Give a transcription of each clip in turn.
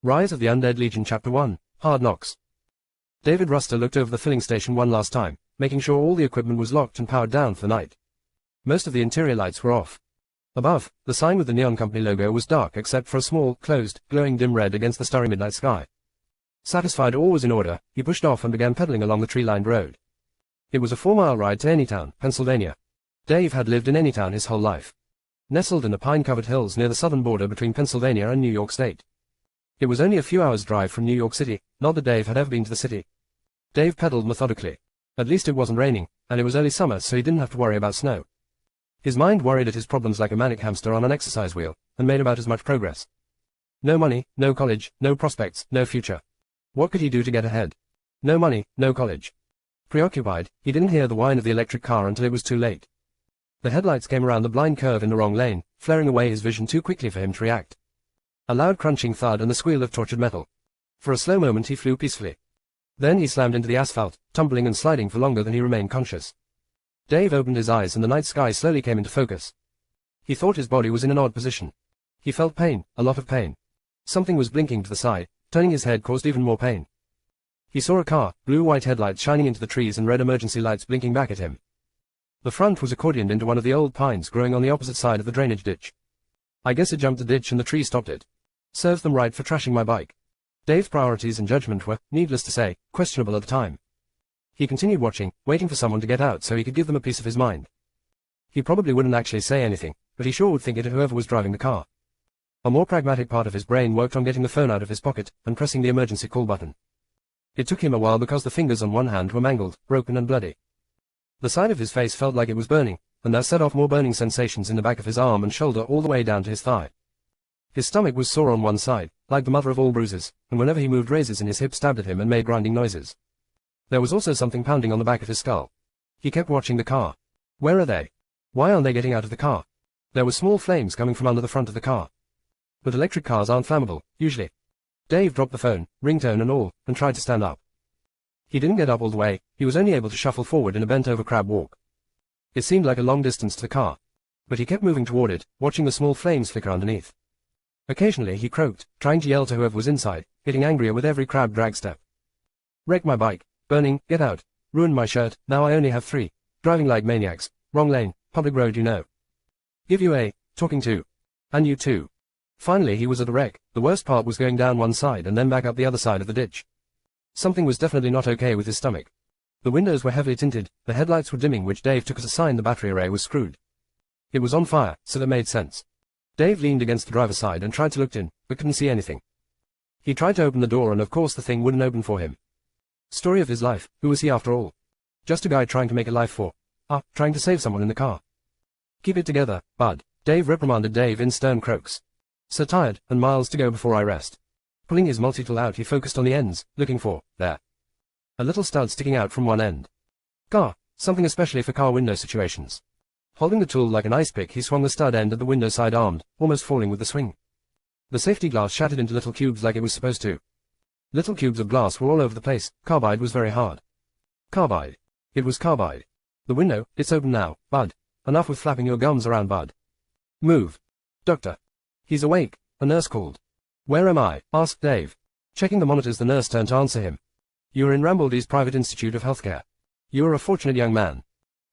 Rise of the Undead Legion Chapter 1, Hard Knocks. David Ruster looked over the filling station one last time, making sure all the equipment was locked and powered down for the night. Most of the interior lights were off. Above, the sign with the neon company logo was dark except for a small, closed, glowing dim red against the starry midnight sky. Satisfied all was in order, he pushed off and began pedaling along the tree-lined road. It was a 4-mile ride to Anytown, Pennsylvania. Dave had lived in Anytown his whole life. Nestled in the pine-covered hills near the southern border between Pennsylvania and New York State. It was only a few hours' drive from New York City, not that Dave had ever been to the city. Dave pedaled methodically. At least it wasn't raining, and it was early summer so he didn't have to worry about snow. His mind worried at his problems like a manic hamster on an exercise wheel, and made about as much progress. No money, no college, no prospects, no future. What could he do to get ahead? No money, no college. Preoccupied, he didn't hear the whine of the electric car until it was too late. The headlights came around the blind curve in the wrong lane, flaring away his vision too quickly for him to react. A loud crunching thud and the squeal of tortured metal. For a slow moment he flew peacefully. Then he slammed into the asphalt, tumbling and sliding for longer than he remained conscious. Dave opened his eyes and the night sky slowly came into focus. He thought his body was in an odd position. He felt pain, a lot of pain. Something was blinking to the side, turning his head caused even more pain. He saw a car, blue-white headlights shining into the trees and red emergency lights blinking back at him. The front was accordioned into one of the old pines growing on the opposite side of the drainage ditch. I guess it jumped the ditch and the tree stopped it. Serves them right for trashing my bike. Dave's priorities and judgment were, needless to say, questionable at the time. He continued watching, waiting for someone to get out so he could give them a piece of his mind. He probably wouldn't actually say anything, but he sure would think it of whoever was driving the car. A more pragmatic part of his brain worked on getting the phone out of his pocket and pressing the emergency call button. It took him a while because the fingers on one hand were mangled, broken and bloody. The side of his face felt like it was burning, and that set off more burning sensations in the back of his arm and shoulder all the way down to his thigh. His stomach was sore on one side, like the mother of all bruises, and whenever he moved razors in his hip stabbed at him and made grinding noises. There was also something pounding on the back of his skull. He kept watching the car. Where are they? Why aren't they getting out of the car? There were small flames coming from under the front of the car. But electric cars aren't flammable, usually. Dave dropped the phone, ringtone and all, and tried to stand up. He didn't get up all the way, he was only able to shuffle forward in a bent-over crab walk. It seemed like a long distance to the car. But he kept moving toward it, watching the small flames flicker underneath. Occasionally he croaked, trying to yell to whoever was inside, getting angrier with every crab drag step. Wrecked my bike, burning, get out, ruined my shirt, now I only have 3, driving like maniacs, wrong lane, public road you know. Give you a, talking to. And you too. Finally he was at a wreck, the worst part was going down one side and then back up the other side of the ditch. Something was definitely not okay with his stomach. The windows were heavily tinted, the headlights were dimming which Dave took as a sign the battery array was screwed. It was on fire, so that made sense. Dave leaned against the driver's side and tried to look in, but couldn't see anything. He tried to open the door and of course the thing wouldn't open for him. Story of his life, who was he after all? Just a guy trying to make a life for. Trying to save someone in the car. Keep it together, bud, Dave reprimanded Dave in stern croaks. So tired, and miles to go before I rest. Pulling his multi-tool out he focused on the ends, looking for, there. A little stud sticking out from one end. Car, something especially for car window situations. Holding the tool like an ice pick he swung the stud end at the window side armed, almost falling with the swing. The safety glass shattered into little cubes like it was supposed to. Little cubes of glass were all over the place, carbide was very hard. Carbide. It was carbide. The window, it's open now, bud. Enough with flapping your gums around, bud. Move. Doctor. He's awake, a nurse called. Where am I? Asked Dave. Checking the monitors the nurse turned to answer him. You are in Rambaldi's Private Institute of Healthcare. You are a fortunate young man.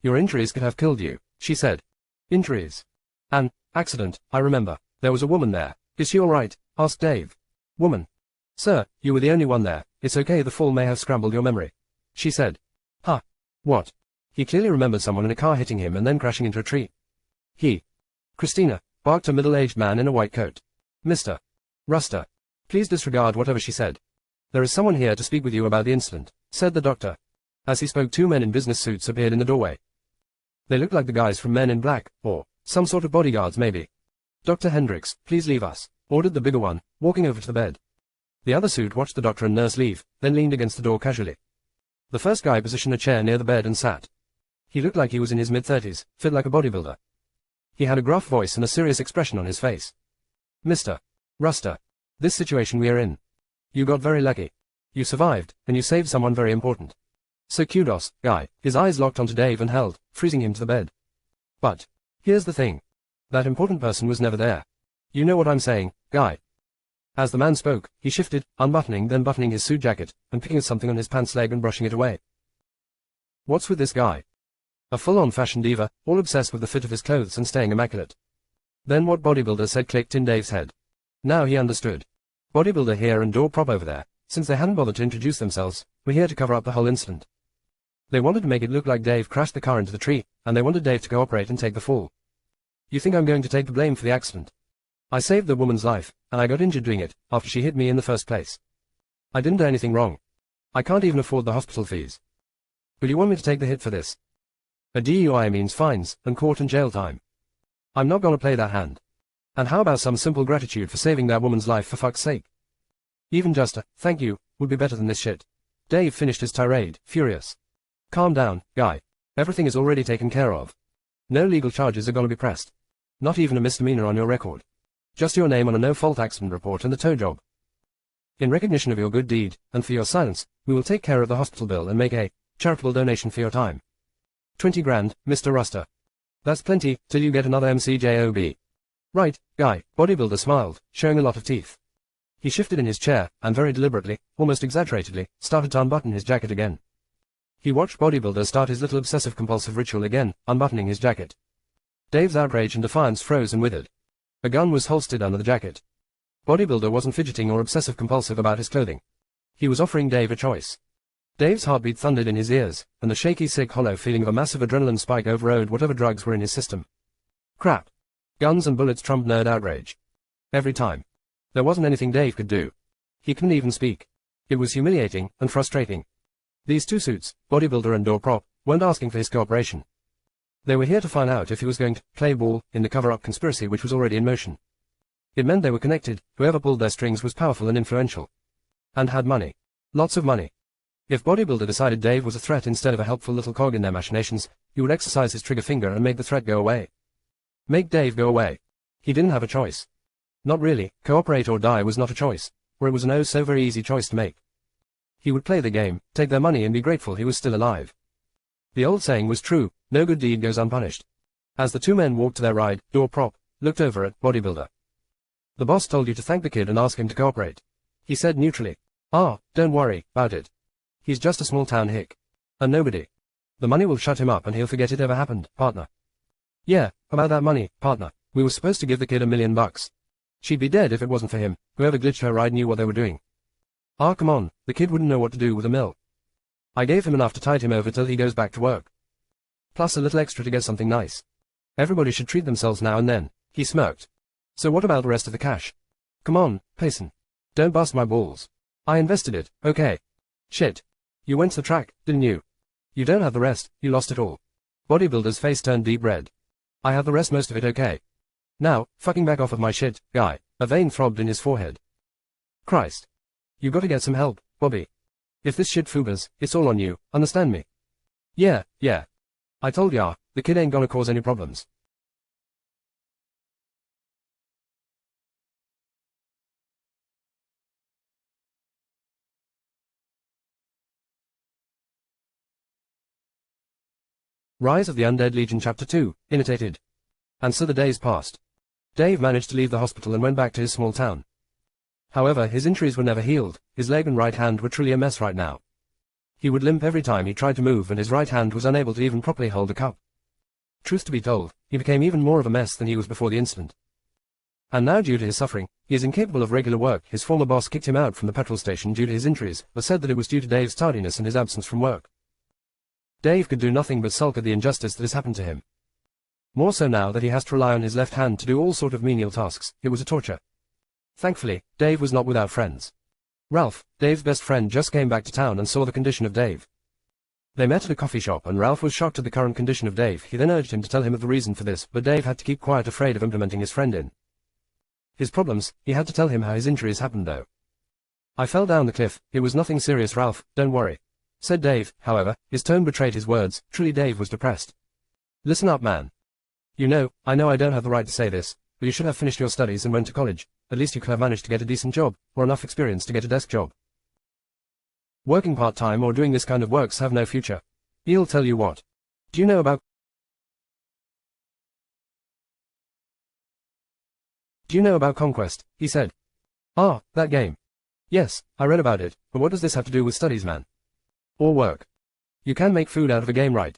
Your injuries could have killed you, she said. Injuries? An accident, I remember. There was a woman there. Is she all right? Asked Dave. Woman. Sir, you were the only one there. It's okay, the fall may have scrambled your memory. She said. Huh. What? He clearly remembered someone in a car hitting him and then crashing into a tree. He. Christina, barked a middle-aged man in a white coat. Mr. Ruster. Please disregard whatever she said. There is someone here to speak with you about the incident, said the doctor. As he spoke 2 men in business suits appeared in the doorway. They looked like the guys from Men in Black, or some sort of bodyguards maybe. Dr. Hendricks, please leave us, ordered the bigger one, walking over to the bed. The other suit watched the doctor and nurse leave, then leaned against the door casually. The first guy positioned a chair near the bed and sat. He looked like he was in his mid-30s, fit like a bodybuilder. He had a gruff voice and a serious expression on his face. Mr. Ruster. This situation we are in. You got very lucky. You survived, and you saved someone very important. So kudos, guy. His eyes locked onto Dave and held, freezing him to the bed. But here's the thing. That important person was never there. You know what I'm saying, guy. As the man spoke, he shifted, unbuttoning then buttoning his suit jacket, and picking at something on his pants leg and brushing it away. What's with this guy? A full-on fashion diva, all obsessed with the fit of his clothes and staying immaculate. Then what bodybuilder said clicked in Dave's head. Now he understood. Bodybuilder here and door prop over there, since they hadn't bothered to introduce themselves, were here to cover up the whole incident. They wanted to make it look like Dave crashed the car into the tree, and they wanted Dave to cooperate and take the fall. You think I'm going to take the blame for the accident? I saved the woman's life, and I got injured doing it, after she hit me in the first place. I didn't do anything wrong. I can't even afford the hospital fees. Will you want me to take the hit for this? A DUI means fines, and court and jail time. I'm not gonna play that hand. And how about some simple gratitude for saving that woman's life for fuck's sake? Even just a, thank you, would be better than this shit. Dave finished his tirade, furious. Calm down, guy. Everything is already taken care of. No legal charges are gonna be pressed. Not even a misdemeanor on your record. Just your name on a no-fault accident report and the tow job. In recognition of your good deed, and for your silence, we will take care of the hospital bill and make a charitable donation for your time. 20 grand, Mr. Ruster. That's plenty, till you get another MCJOB. Right, guy. Bodybuilder smiled, showing a lot of teeth. He shifted in his chair, and very deliberately, almost exaggeratedly, started to unbutton his jacket again. He watched Bodybuilder start his little obsessive-compulsive ritual again, unbuttoning his jacket. Dave's outrage and defiance froze and withered. A gun was holstered under the jacket. Bodybuilder wasn't fidgeting or obsessive-compulsive about his clothing. He was offering Dave a choice. Dave's heartbeat thundered in his ears, and the shaky, sick, hollow feeling of a massive adrenaline spike overrode whatever drugs were in his system. Crap. Guns and bullets trumped nerd outrage. Every time. There wasn't anything Dave could do. He couldn't even speak. It was humiliating and frustrating. These two suits, Bodybuilder and door prop, weren't asking for his cooperation. They were here to find out if he was going to play ball in the cover-up conspiracy which was already in motion. It meant they were connected, whoever pulled their strings was powerful and influential. And had money. Lots of money. If Bodybuilder decided Dave was a threat instead of a helpful little cog in their machinations, he would exercise his trigger finger and make the threat go away. Make Dave go away. He didn't have a choice. Not really. Cooperate or die was not a choice, or it was an oh-so-very-easy choice to make. He would play the game, take their money and be grateful he was still alive. The old saying was true, no good deed goes unpunished. As the two men walked to their ride, door prop looked over at Bodybuilder. The boss told you to thank the kid and ask him to cooperate. He said neutrally. Ah, don't worry about it. He's just a small-town hick. A nobody. The money will shut him up and he'll forget it ever happened, partner. Yeah, about that money, partner. We were supposed to give the kid $1 million. She'd be dead if it wasn't for him. Whoever glitched her ride knew what they were doing. Ah, come on, the kid wouldn't know what to do with $1 million. I gave him enough to tide him over till he goes back to work. Plus a little extra to get something nice. Everybody should treat themselves now and then. He smirked. So what about the rest of the cash? Come on, Payson. Don't bust my balls. I invested it, okay. Shit. You went to the track, didn't you? You don't have the rest, you lost it all. Bodybuilder's face turned deep red. I have the rest, most of it, okay. Now, fucking back off of my shit, guy. A vein throbbed in his forehead. Christ. You gotta get some help, Bobby. If this shit fugas, it's all on you, understand me? Yeah. I told ya, the kid ain't gonna cause any problems. Rise of the Undead Legion Chapter 2, Initiated. And so the days passed. Dave managed to leave the hospital and went back to his small town. However, his injuries were never healed, his leg and right hand were truly a mess right now. He would limp every time he tried to move and his right hand was unable to even properly hold a cup. Truth to be told, he became even more of a mess than he was before the incident. And now due to his suffering, he is incapable of regular work. His former boss kicked him out from the petrol station due to his injuries, but said that it was due to Dave's tardiness and his absence from work. Dave could do nothing but sulk at the injustice that has happened to him. More so now that he has to rely on his left hand to do all sort of menial tasks, it was a torture. Thankfully, Dave was not without friends. Ralph, Dave's best friend, just came back to town and saw the condition of Dave. They met at a coffee shop and Ralph was shocked at the current condition of Dave. He then urged him to tell him of the reason for this, but Dave had to keep quiet, afraid of implementing his friend in his problems. He had to tell him how his injuries happened though. I fell down the cliff. It was nothing serious, Ralph, don't worry, said Dave. However, his tone betrayed his words. Truly Dave was depressed. Listen up, man. I know I don't have the right to say this, but you should have finished your studies and went to college. At least you could have managed to get a decent job, or enough experience to get a desk job. Working part-time or doing this kind of works have no future. He'll tell you what. Do you know about conquest? He said. Ah, that game. Yes, I read about it, but what does this have to do with studies, man? Or work? You can make food out of a game, right?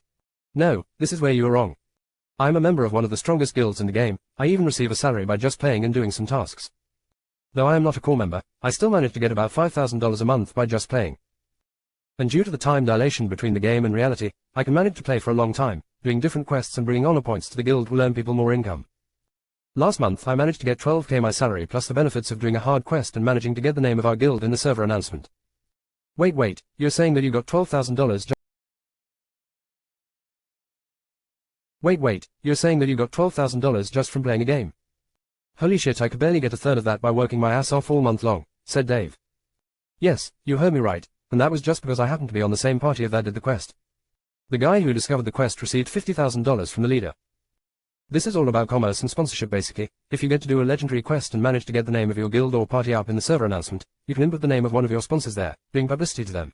No, this is where you are wrong. I am a member of one of the strongest guilds in the game. I even receive a salary by just playing and doing some tasks. Though I am not a core member, I still manage to get about $5,000 a month by just playing. And due to the time dilation between the game and reality, I can manage to play for a long time, doing different quests and bringing honor points to the guild will earn people more income. Last month I managed to get 12k my salary plus the benefits of doing a hard quest and managing to get the name of our guild in the server announcement. Wait, you're saying that you got $12,000 just— Wait, you're saying that you got $12,000 just from playing a game? Holy shit, I could barely get a third of that by working my ass off all month long, said Dave. Yes, you heard me right, and that was just because I happened to be on the same party that did the quest. The guy who discovered the quest received $50,000 from the leader. This is all about commerce and sponsorship basically. If you get to do a legendary quest and manage to get the name of your guild or party up in the server announcement, you can input the name of one of your sponsors there, doing publicity to them.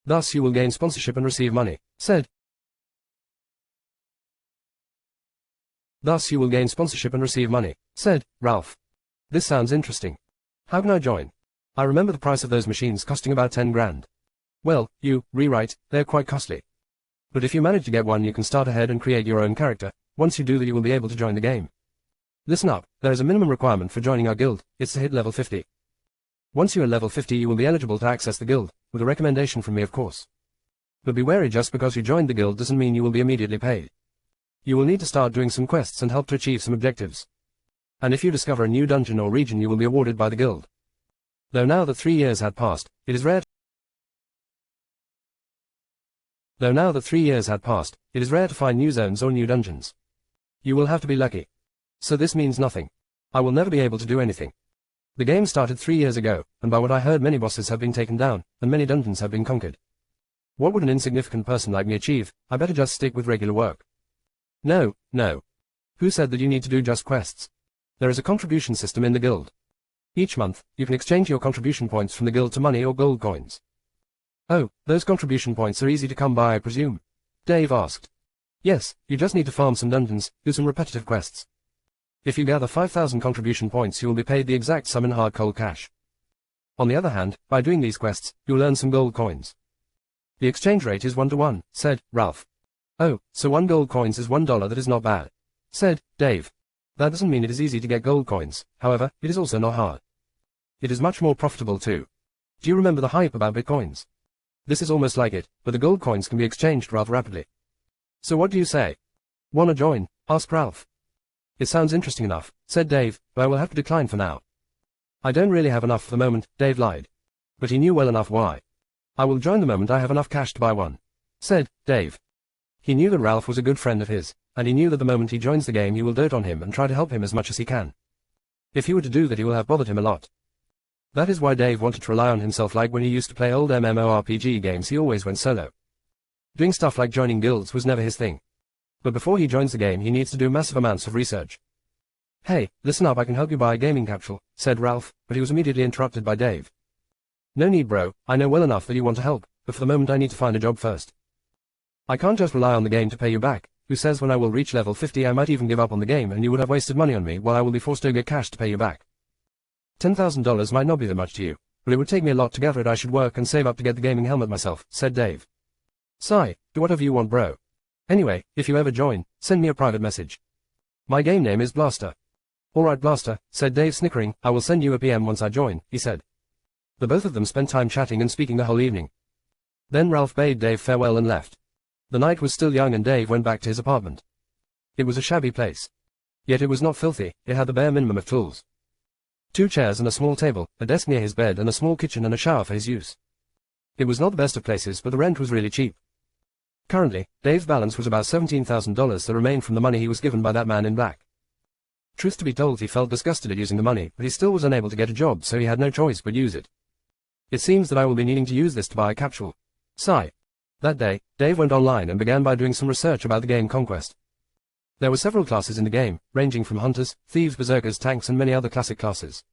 Thus you will gain sponsorship and receive money, said. Thus you will gain sponsorship and receive money, said Ralph. This sounds interesting. How can I join? I remember the price of those machines costing about 10 grand. Well, rewrite, they're quite costly. But if you manage to get one you can start ahead and create your own character. Once you do that you will be able to join the game. Listen up, there is a minimum requirement for joining our guild, it's to hit level 50. Once you are level 50 you will be eligible to access the guild, with a recommendation from me of course. But be wary, just because you joined the guild doesn't mean you will be immediately paid. You will need to start doing some quests and help to achieve some objectives. And if you discover a new dungeon or region you will be awarded by the guild. Though now that 3 years had passed, it is rare to find new zones or new dungeons. You will have to be lucky. So this means nothing. I will never be able to do anything. The game started 3 years ago, and by what I heard many bosses have been taken down, and many dungeons have been conquered. What would an insignificant person like me achieve? I better just stick with regular work. No. Who said that you need to do just quests? There is a contribution system in the guild. Each month, you can exchange your contribution points from the guild to money or gold coins. Oh, those contribution points are easy to come by I presume? Dave asked. Yes, you just need to farm some dungeons, do some repetitive quests. If you gather 5,000 contribution points you will be paid the exact sum in hard cold cash. On the other hand, by doing these quests, you will earn some gold coins. The exchange rate is 1-to-1, said Ralph. Oh, so 1 gold coins is $1, that is not bad, said Dave. That doesn't mean it is easy to get gold coins, however, it is also not hard. It is much more profitable too. Do you remember the hype about bitcoins? This is almost like it, but the gold coins can be exchanged rather rapidly. So what do you say? Wanna join? Asked Ralph. It sounds interesting enough, said Dave, but I will have to decline for now. I don't really have enough for the moment, Dave lied. But he knew well enough why. I will join the moment I have enough cash to buy one, said Dave. He knew that Ralph was a good friend of his, and he knew that the moment he joins the game he will dote on him and try to help him as much as he can. If he were to do that he will have bothered him a lot. That is why Dave wanted to rely on himself, like when he used to play old MMORPG games he always went solo. Doing stuff like joining guilds was never his thing. But before he joins the game he needs to do massive amounts of research. Hey, listen up, I can help you buy a gaming capsule, said Ralph, but he was immediately interrupted by Dave. No need bro, I know well enough that you want to help, but for the moment I need to find a job first. I can't just rely on the game to pay you back. Who says when I will reach level 50 I might even give up on the game and you would have wasted money on me while I will be forced to get cash to pay you back. $10,000 might not be that much to you, but it would take me a lot to gather it. I should work and save up to get the gaming helmet myself, said Dave. Sigh, do whatever you want bro. Anyway, if you ever join, send me a private message. My game name is Blaster. Alright Blaster, said Dave snickering, I will send you a PM once I join, he said. The both of them spent time chatting and speaking the whole evening. Then Ralph bade Dave farewell and left. The night was still young and Dave went back to his apartment. It was a shabby place. Yet it was not filthy, it had the bare minimum of tools. 2 chairs and a small table, a desk near his bed and a small kitchen and a shower for his use. It was not the best of places but the rent was really cheap. Currently, Dave's balance was about $17,000 that remained from the money he was given by that man in black. Truth to be told he felt disgusted at using the money, but he still was unable to get a job so he had no choice but use it. It seems that I will be needing to use this to buy a capsule. Sigh. That day, Dave went online and began by doing some research about the game Conquest. There were several classes in the game, ranging from hunters, thieves, berserkers, tanks and many other classic classes.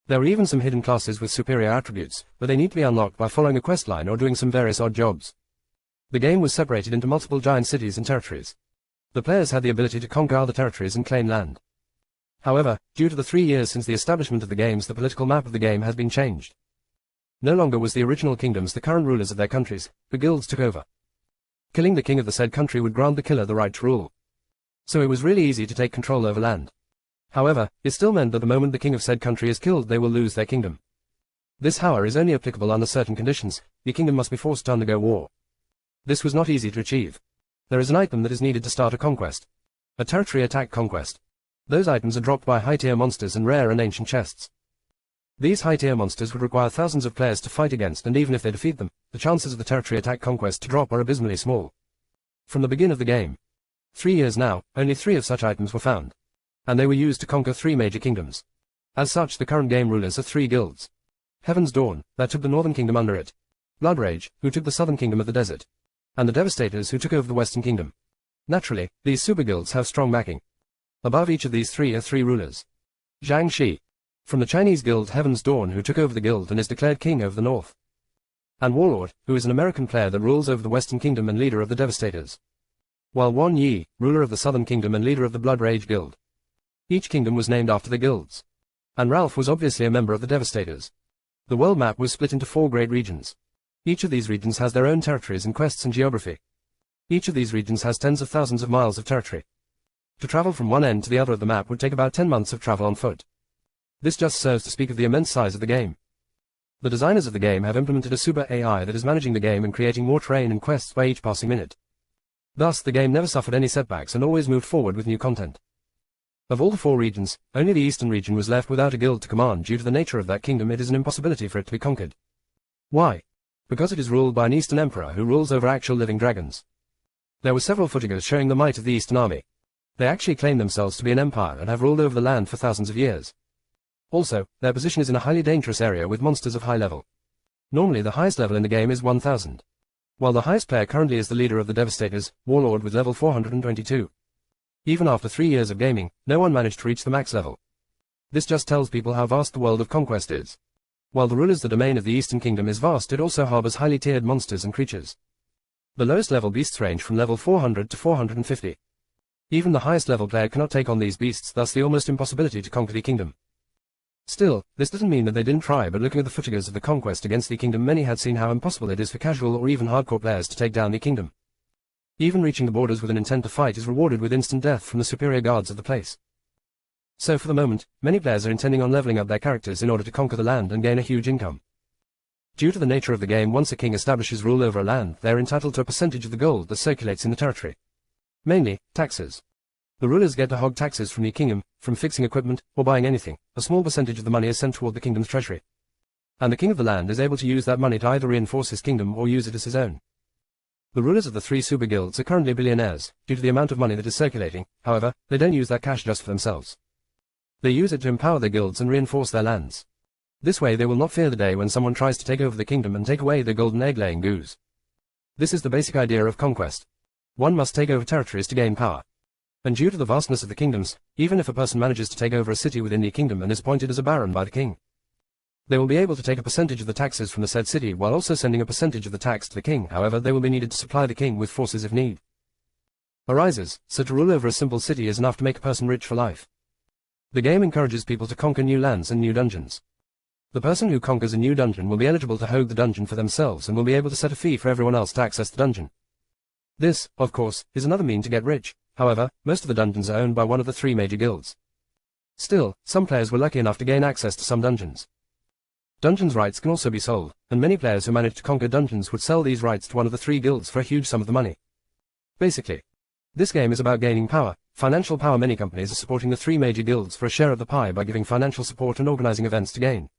There were even some hidden classes with superior attributes, but they need to be unlocked by following a quest line or doing some various odd jobs. The game was separated into multiple giant cities and territories. The players had the ability to conquer other territories and claim land. However, due to the 3 years since the establishment of the games, the political map of the game has been changed. No longer was the original kingdoms the current rulers of their countries, the guilds took over. Killing the king of the said country would grant the killer the right to rule. So it was really easy to take control over land. However, it still meant that the moment the king of said country is killed, they will lose their kingdom. This, however, is only applicable under certain conditions. The kingdom must be forced to undergo war. This was not easy to achieve. There is an item that is needed to start a conquest. A territory attack conquest. Those items are dropped by high-tier monsters and rare and ancient chests. These high-tier monsters would require thousands of players to fight against, and even if they defeat them, the chances of the territory attack conquest to drop are abysmally small. From the beginning of the game, 3 years now, only 3 of such items were found. And they were used to conquer 3 major kingdoms. As such, the current game rulers are 3 guilds. Heaven's Dawn, that took the northern kingdom under it. Blood Rage, who took the southern kingdom of the desert. And the Devastators, who took over the western kingdom. Naturally, these super guilds have strong backing. Above each of these 3 are 3 rulers. Zhang Shi, from the Chinese guild Heaven's Dawn, who took over the guild and is declared king over the north. And Warlord, who is an American player that rules over the western kingdom and leader of the Devastators. While Wan Yi, ruler of the southern kingdom and leader of the Blood Rage guild. Each kingdom was named after the guilds. And Ralph was obviously a member of the Devastators. The world map was split into 4 great regions. Each of these regions has their own territories and quests and geography. Each of these regions has tens of thousands of miles of territory. To travel from one end to the other of the map would take about 10 months of travel on foot. This just serves to speak of the immense size of the game. The designers of the game have implemented a super AI that is managing the game and creating more terrain and quests by each passing minute. Thus, the game never suffered any setbacks and always moved forward with new content. Of all the 4 regions, only the eastern region was left without a guild to command. Due to the nature of that kingdom, it is an impossibility for it to be conquered. Why? Because it is ruled by an eastern emperor who rules over actual living dragons. There were several footages showing the might of the eastern army. They actually claim themselves to be an empire and have ruled over the land for thousands of years. Also, their position is in a highly dangerous area with monsters of high level. Normally the highest level in the game is 1000. While the highest player currently is the leader of the Devastators, Warlord, with level 422. Even after 3 years of gaming, no one managed to reach the max level. This just tells people how vast the world of conquest is. While the ruler's the domain of the Eastern Kingdom is vast, it also harbors highly tiered monsters and creatures. The lowest level beasts range from level 400 to 450. Even the highest level player cannot take on these beasts, thus the almost impossibility to conquer the kingdom. Still, this doesn't mean that they didn't try, but looking at the footages of the conquest against the kingdom, many had seen how impossible it is for casual or even hardcore players to take down the kingdom. Even reaching the borders with an intent to fight is rewarded with instant death from the superior guards of the place. So for the moment, many players are intending on leveling up their characters in order to conquer the land and gain a huge income. Due to the nature of the game, once a king establishes rule over a land, they are entitled to a percentage of the gold that circulates in the territory. Mainly, taxes. The rulers get to hog taxes from the kingdom, from fixing equipment, or buying anything. A small percentage of the money is sent toward the kingdom's treasury. And the king of the land is able to use that money to either reinforce his kingdom or use it as his own. The rulers of the 3 super guilds are currently billionaires, due to the amount of money that is circulating. However, they don't use that cash just for themselves. They use it to empower their guilds and reinforce their lands. This way they will not fear the day when someone tries to take over the kingdom and take away their golden egg-laying goose. This is the basic idea of conquest. One must take over territories to gain power. And due to the vastness of the kingdoms, even if a person manages to take over a city within the kingdom and is appointed as a baron by the king, they will be able to take a percentage of the taxes from the said city while also sending a percentage of the tax to the king. However, they will be needed to supply the king with forces if need arises, so to rule over a simple city is enough to make a person rich for life. The game encourages people to conquer new lands and new dungeons. The person who conquers a new dungeon will be eligible to hold the dungeon for themselves and will be able to set a fee for everyone else to access the dungeon. This, of course, is another mean to get rich. However, most of the dungeons are owned by one of the 3 major guilds. Still, some players were lucky enough to gain access to some dungeons. Dungeons rights can also be sold, and many players who managed to conquer dungeons would sell these rights to one of the 3 guilds for a huge sum of the money. Basically, this game is about gaining power, financial power. Many companies are supporting the 3 major guilds for a share of the pie by giving financial support and organizing events to gain.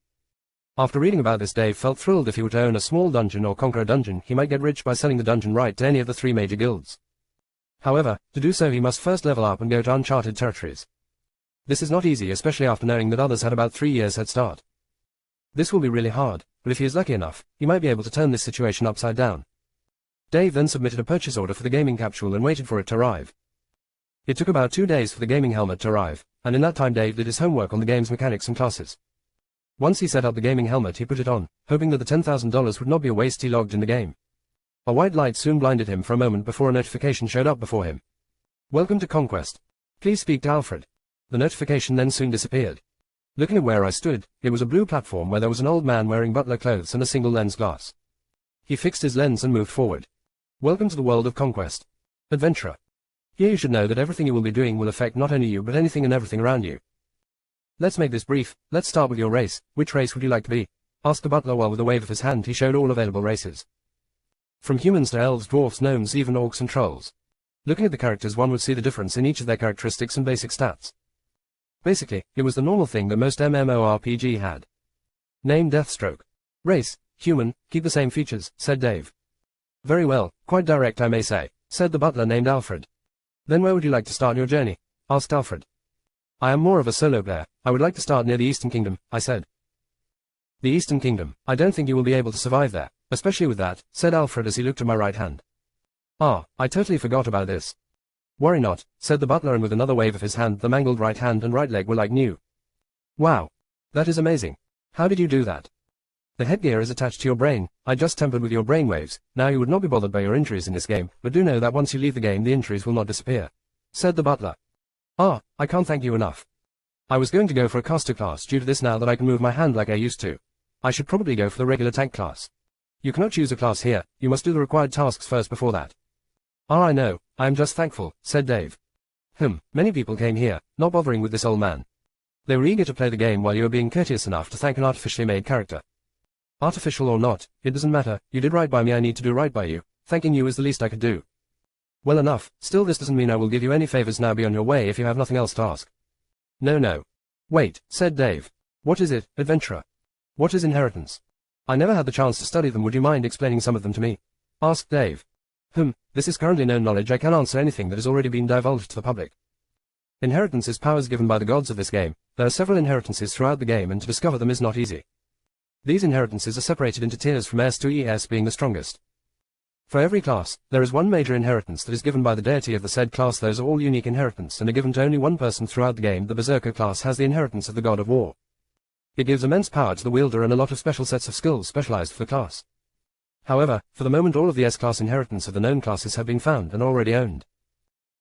After reading about this, Dave felt thrilled. If he were to own a small dungeon or conquer a dungeon, he might get rich by selling the dungeon right to any of the 3 major guilds. However, to do so he must first level up and go to uncharted territories. This is not easy, especially after knowing that others had about 3 years head start. This will be really hard, but if he is lucky enough, he might be able to turn this situation upside down. Dave then submitted a purchase order for the gaming capsule and waited for it to arrive. It took about 2 days for the gaming helmet to arrive, and in that time Dave did his homework on the game's mechanics and classes. Once he set up the gaming helmet, he put it on, hoping that the $10,000 would not be a waste. He logged in the game. A white light soon blinded him for a moment before a notification showed up before him. Welcome to Conquest. Please speak to Alfred. The notification then soon disappeared. Looking at where I stood, it was a blue platform where there was an old man wearing butler clothes and a single lens glass. He fixed his lens and moved forward. Welcome to the world of conquest. Adventurer. Here you should know that everything you will be doing will affect not only you but anything and everything around you. Let's make this brief. Let's start with your race. Which race would you like to be? Asked the butler while with a wave of his hand he showed all available races. From humans to elves, dwarfs, gnomes, even orcs and trolls. Looking at the characters one would see the difference in each of their characteristics and basic stats. Basically, it was the normal thing that most MMORPG had. Name Deathstroke. Race, human, keep the same features, said Dave. Very well, quite direct I may say, said the butler named Alfred. Then where would you like to start your journey? Asked Alfred. I am more of a solo player, I would like to start near the Eastern Kingdom, I said. The Eastern Kingdom, I don't think you will be able to survive there, especially with that, said Alfred as he looked at my right hand. Ah, I totally forgot about this. Worry not, said the butler and with another wave of his hand the mangled right hand and right leg were like new. Wow. That is amazing. How did you do that? The headgear is attached to your brain, I just tampered with your brainwaves, now you would not be bothered by your injuries in this game, but do know that once you leave the game the injuries will not disappear. Said the butler. Ah, I can't thank you enough. I was going to go for a caster class due to this now that I can move my hand like I used to. I should probably go for the regular tank class. You cannot choose a class here, you must do the required tasks first before that. Ah, I know, I am just thankful, said Dave. Many people came here, not bothering with this old man. They were eager to play the game while you were being courteous enough to thank an artificially made character. Artificial or not, it doesn't matter, you did right by me, I need to do right by you, thanking you is the least I could do. Well enough, still this doesn't mean I will give you any favors now, be on your way if you have nothing else to ask. No. Wait, said Dave. What is it, adventurer? What is inheritance? I never had the chance to study them, would you mind explaining some of them to me? Asked Dave. This is currently known knowledge, I can answer anything that has already been divulged to the public. Inheritance is powers given by the gods of this game, there are several inheritances throughout the game and to discover them is not easy. These inheritances are separated into tiers from S to ES being the strongest. For every class, there is one major inheritance that is given by the deity of the said class. Those are all unique inheritance and are given to only one person throughout the game. The Berserker class has the inheritance of the god of war. It gives immense power to the wielder and a lot of special sets of skills specialized for the class. However, for the moment all of the S-class inheritance of the known classes have been found and already owned.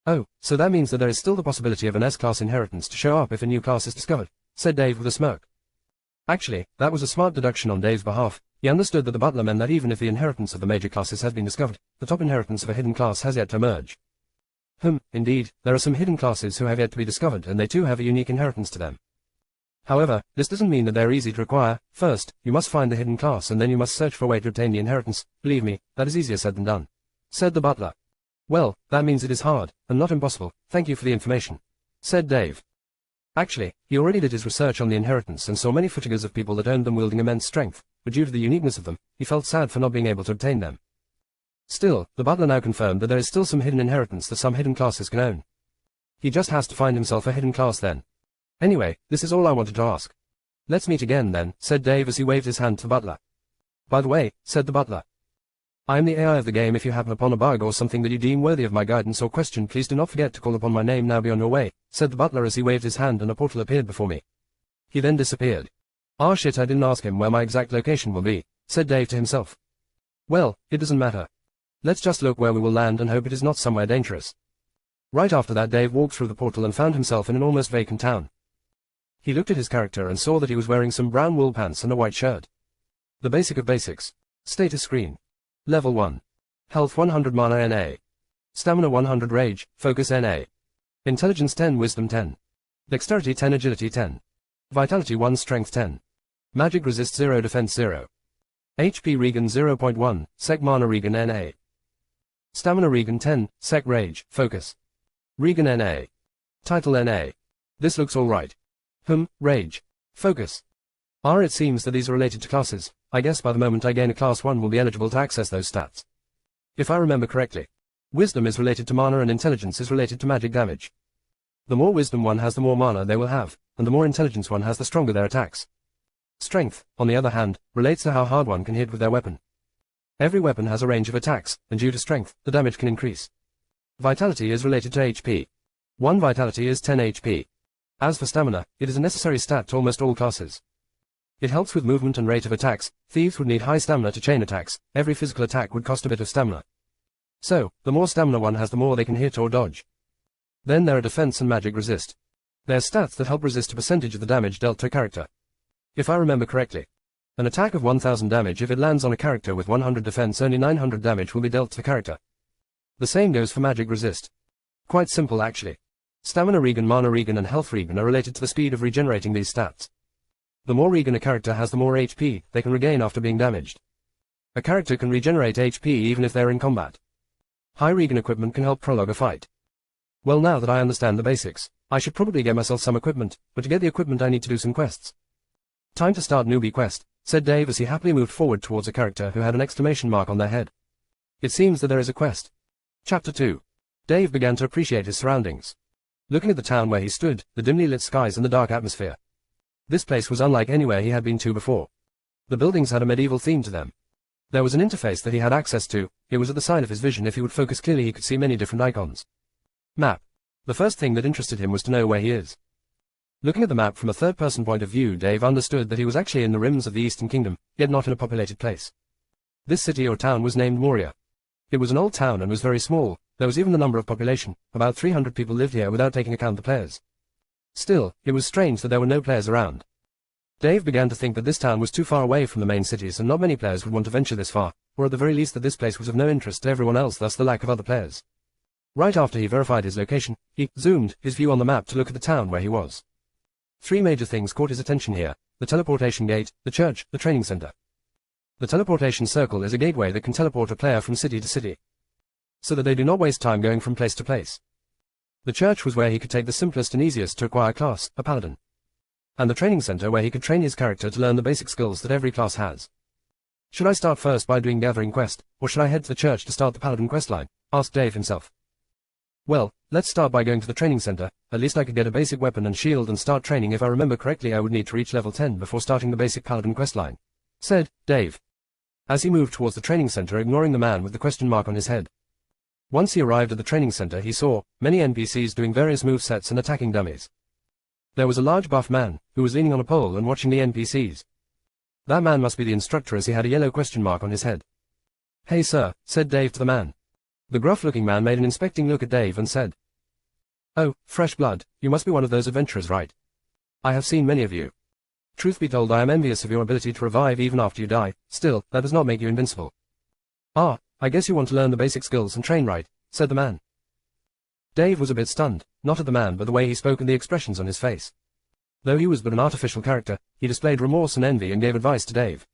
Oh, so that means that there is still the possibility of an S-class inheritance to show up if a new class is discovered, said Dave with a smirk. Actually, that was a smart deduction on Dave's behalf. He understood that the butler meant that even if the inheritance of the major classes has been discovered, the top inheritance of a hidden class has yet to emerge. Indeed, there are some hidden classes who have yet to be discovered and they too have a unique inheritance to them. However, this doesn't mean that they are easy to acquire. First, you must find the hidden class and then you must search for a way to obtain the inheritance. Believe me, that is easier said than done, said the butler. Well, that means it is hard, and not impossible, thank you for the information, said Dave. Actually, he already did his research on the inheritance and saw many footages of people that owned them wielding immense strength, but due to the uniqueness of them, he felt sad for not being able to obtain them. Still, the butler now confirmed that there is still some hidden inheritance that some hidden classes can own. He just has to find himself a hidden class then. Anyway, this is all I wanted to ask. Let's meet again then, said Dave as he waved his hand to the butler. By the way, said the butler. I am the AI of the game. If you happen upon a bug or something that you deem worthy of my guidance or question, please do not forget to call upon my name. Now be on your way, said the butler as he waved his hand and a portal appeared before me. He then disappeared. Ah shit, I didn't ask him where my exact location will be, said Dave to himself. Well, it doesn't matter. Let's just look where we will land and hope it is not somewhere dangerous. Right after that Dave walked through the portal and found himself in an almost vacant town. He looked at his character and saw that he was wearing some brown wool pants and a white shirt. The basic of basics. Status screen. Level 1. Health 100 mana NA. Stamina 100 Rage, Focus NA. Intelligence 10 Wisdom 10. Dexterity 10 Agility 10. Vitality 1 Strength 10. Magic Resist 0 Defense 0. HP Regen 0.1, Sec Mana Regen NA. Stamina Regen 10, Sec Rage, Focus. Regen NA. Title NA. This looks alright. Rage. Focus. It seems that these are related to classes. I guess by the moment I gain a class 1 will be eligible to access those stats. If I remember correctly. Wisdom is related to mana and intelligence is related to magic damage. The more wisdom one has the more mana they will have, and the more intelligence one has the stronger their attacks. Strength, on the other hand, relates to how hard one can hit with their weapon. Every weapon has a range of attacks, and due to strength, the damage can increase. Vitality is related to HP. 1 vitality is 10 HP. As for stamina, it is a necessary stat to almost all classes. It helps with movement and rate of attacks. Thieves would need high stamina to chain attacks. Every physical attack would cost a bit of stamina. So, the more stamina one has the more they can hit or dodge. Then there are defense and magic resist. They're stats that help resist a percentage of the damage dealt to a character. If I remember correctly, an attack of 1000 damage, if it lands on a character with 100 defense, only 900 damage will be dealt to the character. The same goes for magic resist. Quite simple actually. Stamina regen, mana regen and health regen are related to the speed of regenerating these stats. The more regen a character has, the more HP they can regain after being damaged. A character can regenerate HP even if they're in combat. High regen equipment can help prologue a fight. Well, now that I understand the basics, I should probably get myself some equipment, but to get the equipment I need to do some quests. Time to start newbie quest, said Dave as he happily moved forward towards a character who had an exclamation mark on their head. It seems that there is a quest. Chapter 2. Dave began to appreciate his surroundings. Looking at the town where he stood, the dimly lit skies and the dark atmosphere. This place was unlike anywhere he had been to before. The buildings had a medieval theme to them. There was an interface that he had access to. It was at the side of his vision. If he would focus clearly, he could see many different icons. Map. The first thing that interested him was to know where he is. Looking at the map from a third-person point of view, Dave understood that he was actually in the rims of the Eastern Kingdom, yet not in a populated place. This city or town was named Moria. It was an old town and was very small. There was even the number of population. About 300 people lived here without taking account the players. Still, it was strange that there were no players around. Dave began to think that this town was too far away from the main cities and not many players would want to venture this far, or at the very least that this place was of no interest to everyone else, thus the lack of other players. Right after he verified his location, he zoomed his view on the map to look at the town where he was. Three major things caught his attention here: the teleportation gate, the church, the training center. The teleportation circle is a gateway that can teleport a player from city to city, so that they do not waste time going from place to place. The church was where he could take the simplest and easiest to acquire class, a paladin. And the training center where he could train his character to learn the basic skills that every class has. Should I start first by doing gathering quest, or should I head to the church to start the paladin quest line? Asked Dave himself. Well, let's start by going to the training center. At least I could get a basic weapon and shield and start training. If I remember correctly, I would need to reach level 10 before starting the basic paladin quest line, said Dave, as he moved towards the training center, ignoring the man with the question mark on his head. Once he arrived at the training center, he saw many NPCs doing various movesets and attacking dummies. There was a large buff man, who was leaning on a pole and watching the NPCs. That man must be the instructor, as he had a yellow question mark on his head. Hey sir, said Dave to the man. The gruff-looking man made an inspecting look at Dave and said, Oh, fresh blood, you must be one of those adventurers, right? I have seen many of you. Truth be told, I am envious of your ability to revive even after you die. Still, that does not make you invincible. Ah, I guess you want to learn the basic skills and train, right? Said the man. Dave was a bit stunned, not at the man but the way he spoke and the expressions on his face. Though he was but an artificial character, he displayed remorse and envy and gave advice to Dave.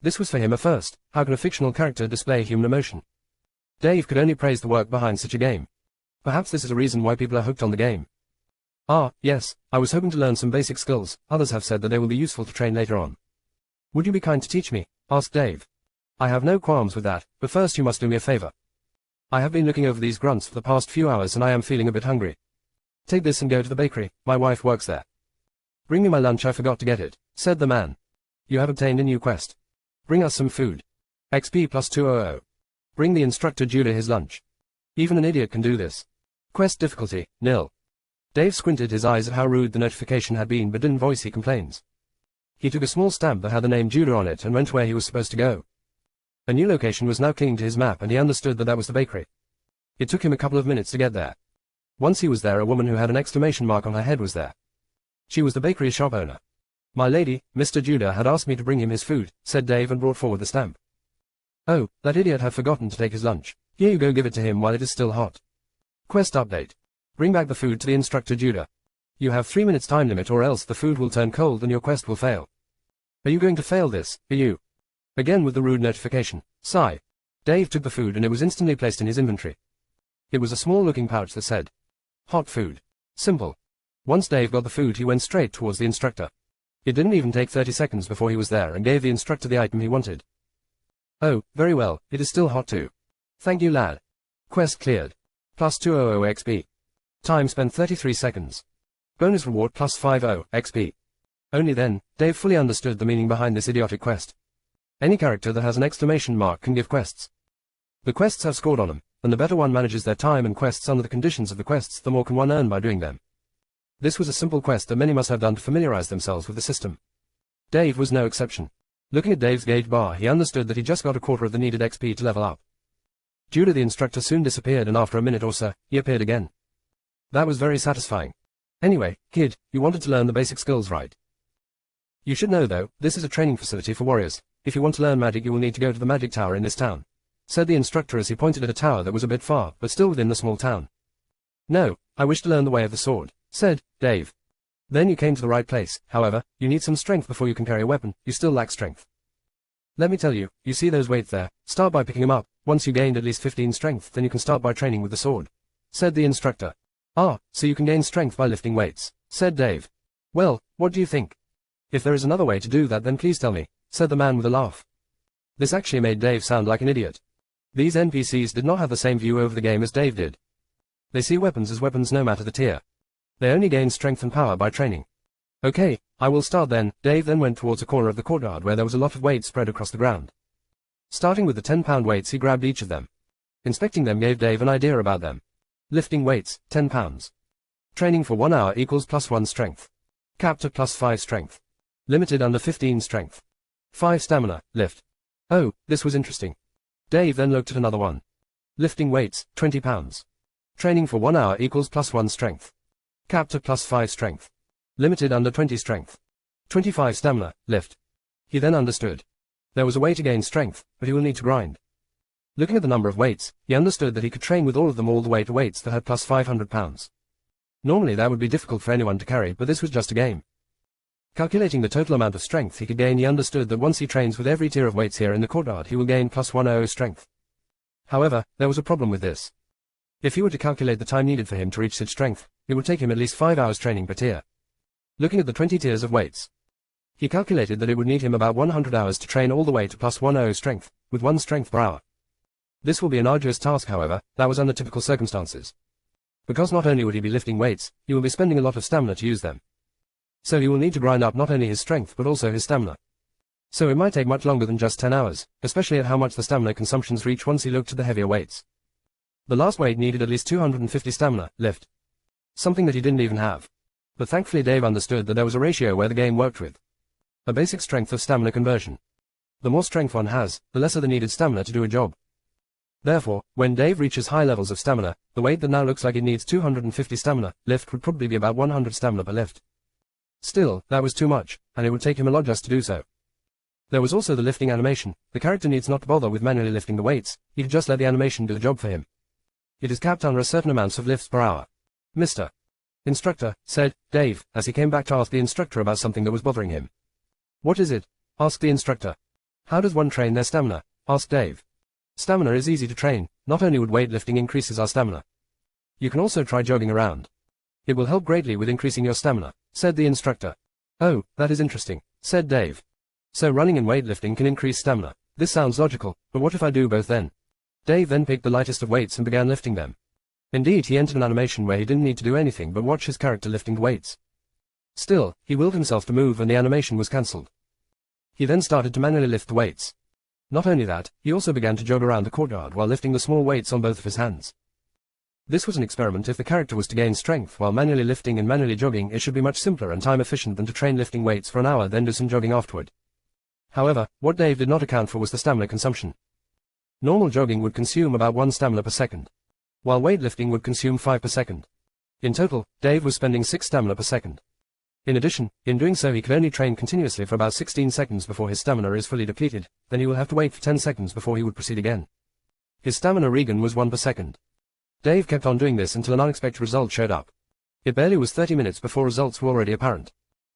This was for him a first. How can a fictional character display human emotion? Dave could only praise the work behind such a game. Perhaps this is a reason why people are hooked on the game. Ah, yes, I was hoping to learn some basic skills. Others have said that they will be useful to train later on. Would you be kind to teach me? Asked Dave. I have no qualms with that, but first you must do me a favor. I have been looking over these grunts for the past few hours and I am feeling a bit hungry. Take this and go to the bakery, my wife works there. Bring me my lunch, I forgot to get it, said the man. You have obtained a new quest. Bring us some food. XP plus 200. Bring the instructor Judah his lunch. Even an idiot can do this. Quest difficulty, nil. Dave squinted his eyes at how rude the notification had been but didn't voice his complaints. He took a small stamp that had the name Judah on it and went where he was supposed to go. A new location was now clinging to his map and he understood that that was the bakery. It took him a couple of minutes to get there. Once he was there, a woman who had an exclamation mark on her head was there. She was the bakery shop owner. My lady, Mr. Judah had asked me to bring him his food, said Dave and brought forward the stamp. Oh, that idiot had forgotten to take his lunch. Here you go, give it to him while it is still hot. Quest update. Bring back the food to the instructor Judah. You have 3 minutes time limit or else the food will turn cold and your quest will fail. Are you going to fail this, are you? Again with the rude notification. Sigh. Dave took the food and it was instantly placed in his inventory. It was a small-looking pouch that said, Hot food. Simple. Once Dave got the food, he went straight towards the instructor. It didn't even take 30 seconds before he was there and gave the instructor the item he wanted. Oh, very well, it is still hot too. Thank you, lad. Quest cleared. Plus 200 XP. Time spent 33 seconds. Bonus reward plus 50 XP. Only then, Dave fully understood the meaning behind this idiotic quest. Any character that has an exclamation mark can give quests. The quests have scored on them, and the better one manages their time and quests under the conditions of the quests, the more can one earn by doing them. This was a simple quest that many must have done to familiarize themselves with the system. Dave was no exception. Looking at Dave's gauge bar, he understood that he just got a quarter of the needed XP to level up. Judah the instructor soon disappeared and after a minute or so, he appeared again. That was very satisfying. Anyway, kid, you wanted to learn the basic skills, right? You should know though, this is a training facility for warriors. If you want to learn magic you will need to go to the magic tower in this town, said the instructor as he pointed at a tower that was a bit far, but still within the small town. No, I wish to learn the way of the sword, said Dave. Then you came to the right place. However, you need some strength before you can carry a weapon. You still lack strength. Let me tell you, you see those weights there? Start by picking them up. Once you gained at least 15 strength, then you can start by training with the sword, said the instructor. Ah, so you can gain strength by lifting weights, said Dave. Well, what do you think? If there is another way to do that then please tell me, said the man with a laugh. This actually made Dave sound like an idiot. These NPCs did not have the same view over the game as Dave did. They see weapons as weapons no matter the tier. They only gain strength and power by training. Okay, I will start then. Dave then went towards a corner of the courtyard where there was a lot of weights spread across the ground. Starting with the 10-pound weights he grabbed each of them. Inspecting them gave Dave an idea about them. Lifting weights, 10 pounds. Training for 1 hour equals +1 strength. Capped at +5 strength. Limited under 15 strength. 5 stamina, lift. Oh, this was interesting. Dave then looked at another one. Lifting weights, 20 pounds. Training for 1 hour equals +1 strength. Capped at +5 strength. Limited under 20 strength. 25 stamina, lift. He then understood. There was a way to gain strength, but he will need to grind. Looking at the number of weights, he understood that he could train with all of them all the way to weights that had +500 pounds. Normally that would be difficult for anyone to carry, but this was just a game. Calculating the total amount of strength he could gain, he understood that once he trains with every tier of weights here in the courtyard he will gain +100 strength. However, there was a problem with this. If he were to calculate the time needed for him to reach such strength, it would take him at least 5 hours training per tier. Looking at the 20 tiers of weights, he calculated that it would need him about 100 hours to train all the way to +100 strength, with 1 strength per hour. This will be an arduous task however, that was under typical circumstances. Because not only would he be lifting weights, he will be spending a lot of stamina to use them. So he will need to grind up not only his strength but also his stamina. So it might take much longer than just 10 hours, especially at how much the stamina consumptions reach once he looked at the heavier weights. The last weight needed at least 250 stamina, lift. Something that he didn't even have. But thankfully Dave understood that there was a ratio where the game worked with. A basic strength of stamina conversion. The more strength one has, the lesser the needed stamina to do a job. Therefore, when Dave reaches high levels of stamina, the weight that now looks like it needs 250 stamina, lift would probably be about 100 stamina per lift. Still, that was too much, and it would take him a lot just to do so. There was also the lifting animation. The character needs not to bother with manually lifting the weights, he could just let the animation do the job for him. It is capped under a certain amount of lifts per hour. Mr. Instructor, said Dave, as he came back to ask the instructor about something that was bothering him. What is it? Asked the instructor. How does one train their stamina? Asked Dave. Stamina is easy to train. Not only would weightlifting increases our stamina. You can also try jogging around. It will help greatly with increasing your stamina, said the instructor. Oh, that is interesting, said Dave. So running and weightlifting can increase stamina. This sounds logical, but what if I do both then? Dave then picked the lightest of weights and began lifting them. Indeed, he entered an animation where he didn't need to do anything but watch his character lifting the weights. Still, he willed himself to move and the animation was cancelled. He then started to manually lift the weights. Not only that, he also began to jog around the courtyard while lifting the small weights on both of his hands. This was an experiment. If the character was to gain strength while manually lifting and manually jogging, it should be much simpler and time efficient than to train lifting weights for an hour then do some jogging afterward. However, what Dave did not account for was the stamina consumption. Normal jogging would consume about 1 stamina per second, while weightlifting would consume 5 per second. In total, Dave was spending 6 stamina per second. In addition, in doing so he could only train continuously for about 16 seconds before his stamina is fully depleted, then he will have to wait for 10 seconds before he would proceed again. His stamina regen was 1 per second. Dave kept on doing this until an unexpected result showed up. It barely was 30 minutes before results were already apparent.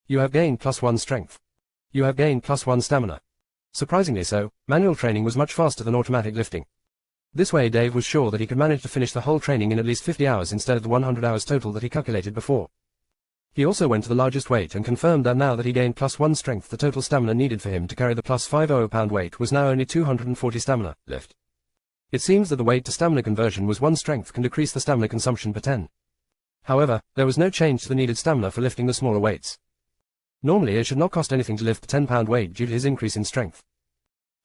You have gained +1 strength. You have gained +1 stamina. Surprisingly so, manual training was much faster than automatic lifting. This way Dave was sure that he could manage to finish the whole training in at least 50 hours instead of the 100 hours total that he calculated before. He also went to the largest weight and confirmed that now that he gained +1 strength, the total stamina needed for him to carry the +50 pound weight was now only 240 stamina, lift. It seems that the weight to stamina conversion was 1 strength can decrease the stamina consumption per 10. However, there was no change to the needed stamina for lifting the smaller weights. Normally it should not cost anything to lift the 10-pound weight due to his increase in strength.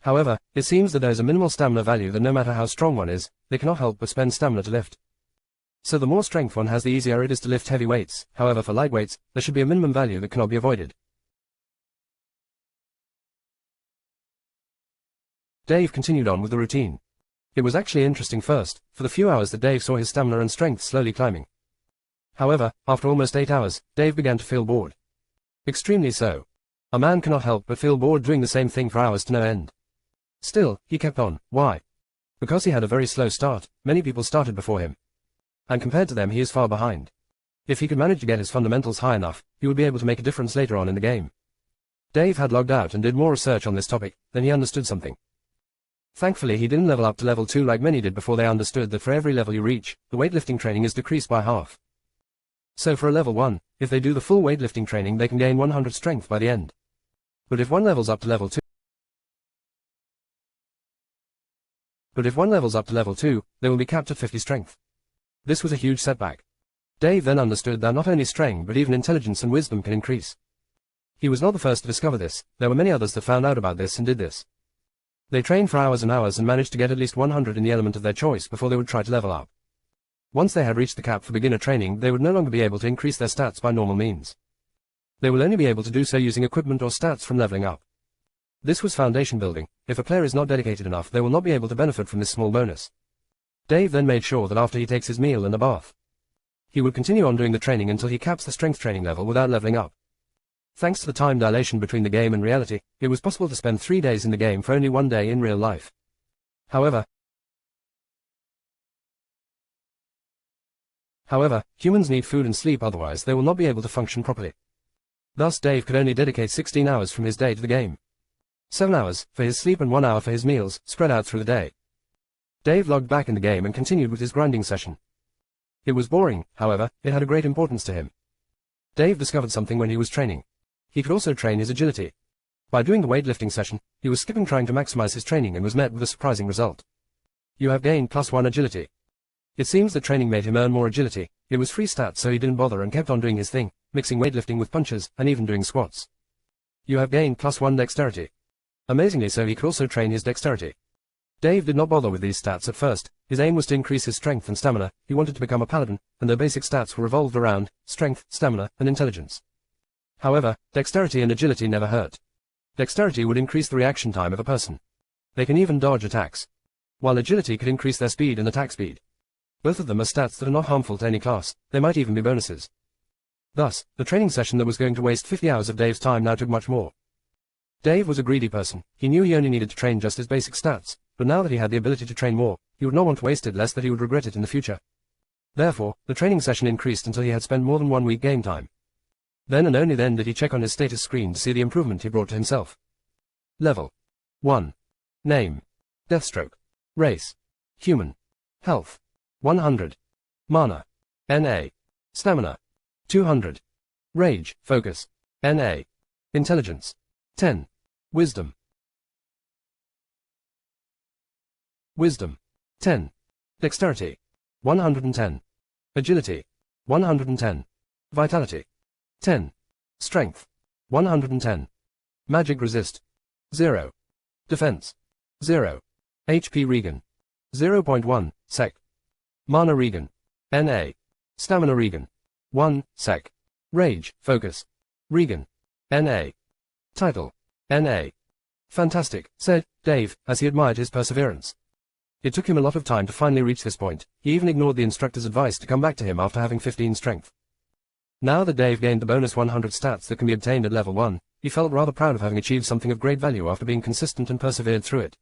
However, it seems that there is a minimal stamina value that no matter how strong one is, they cannot help but spend stamina to lift. So the more strength one has, the easier it is to lift heavy weights. However, for light weights, there should be a minimum value that cannot be avoided. Dave continued on with the routine. It was actually interesting first, for the few hours that Dave saw his stamina and strength slowly climbing. However, after almost 8 hours, Dave began to feel bored. Extremely so. A man cannot help but feel bored doing the same thing for hours to no end. Still, he kept on. Why? Because he had a very slow start. Many people started before him. And compared to them he is far behind. If he could manage to get his fundamentals high enough, he would be able to make a difference later on in the game. Dave had logged out and did more research on this topic, then he understood something. Thankfully he didn't level up to level 2 like many did before they understood that for every level you reach, the weightlifting training is decreased by half. So for a level 1, if they do the full weightlifting training they can gain 100 strength by the end. But if one levels up to level 2, they will be capped at 50 strength. This was a huge setback. Dave then understood that not only strength but even intelligence and wisdom can increase. He was not the first to discover this, there were many others that found out about this and did this. They trained for hours and hours and managed to get at least 100 in the element of their choice before they would try to level up. Once they had reached the cap for beginner training, they would no longer be able to increase their stats by normal means. They will only be able to do so using equipment or stats from leveling up. This was foundation building. If a player is not dedicated enough, they will not be able to benefit from this small bonus. Dave then made sure that after he takes his meal and a bath, he would continue on doing the training until he caps the strength training level without leveling up. Thanks to the time dilation between the game and reality, it was possible to spend 3 days in the game for only 1 day in real life. However, humans need food and sleep, otherwise they will not be able to function properly. Thus Dave could only dedicate 16 hours from his day to the game. 7 hours for his sleep and 1 hour for his meals, spread out through the day. Dave logged back in the game and continued with his grinding session. It was boring, however, it had a great importance to him. Dave discovered something when he was training. He could also train his agility. By doing the weightlifting session, he was skipping trying to maximize his training and was met with a surprising result. You have gained +1 agility. It seems that training made him earn more agility. It was free stats, so he didn't bother and kept on doing his thing, mixing weightlifting with punches, and even doing squats. You have gained +1 dexterity. Amazingly so, he could also train his dexterity. Dave did not bother with these stats at first. His aim was to increase his strength and stamina. He wanted to become a paladin, and their basic stats were revolved around strength, stamina, and intelligence. However, dexterity and agility never hurt. Dexterity would increase the reaction time of a person. They can even dodge attacks, while agility could increase their speed and attack speed. Both of them are stats that are not harmful to any class. They might even be bonuses. Thus, the training session that was going to waste 50 hours of Dave's time now took much more. Dave was a greedy person. He knew he only needed to train just his basic stats, but now that he had the ability to train more, he would not want to waste it, lest that he would regret it in the future. Therefore, the training session increased until he had spent more than 1 week game time. Then and only then did he check on his status screen to see the improvement he brought to himself. Level 1. Name: Deathstroke. Race: Human. Health: 100. Mana: NA. Stamina: 200. Rage, Focus: NA. Intelligence: 10. Wisdom: 10. Dexterity: 110. Agility: 110. Vitality: 10. Strength: 110. Magic Resist: 0. Defense: 0. HP Regen: 0.1 sec. Mana Regen: NA. Stamina Regen: 1 sec. Rage, Focus: Regen: NA. Title: NA. Fantastic, said Dave, as he admired his perseverance. It took him a lot of time to finally reach this point. He even ignored the instructor's advice to come back to him after having 15 strength. Now that Dave gained the bonus 100 stats that can be obtained at level 1, he felt rather proud of having achieved something of great value after being consistent and persevered through it.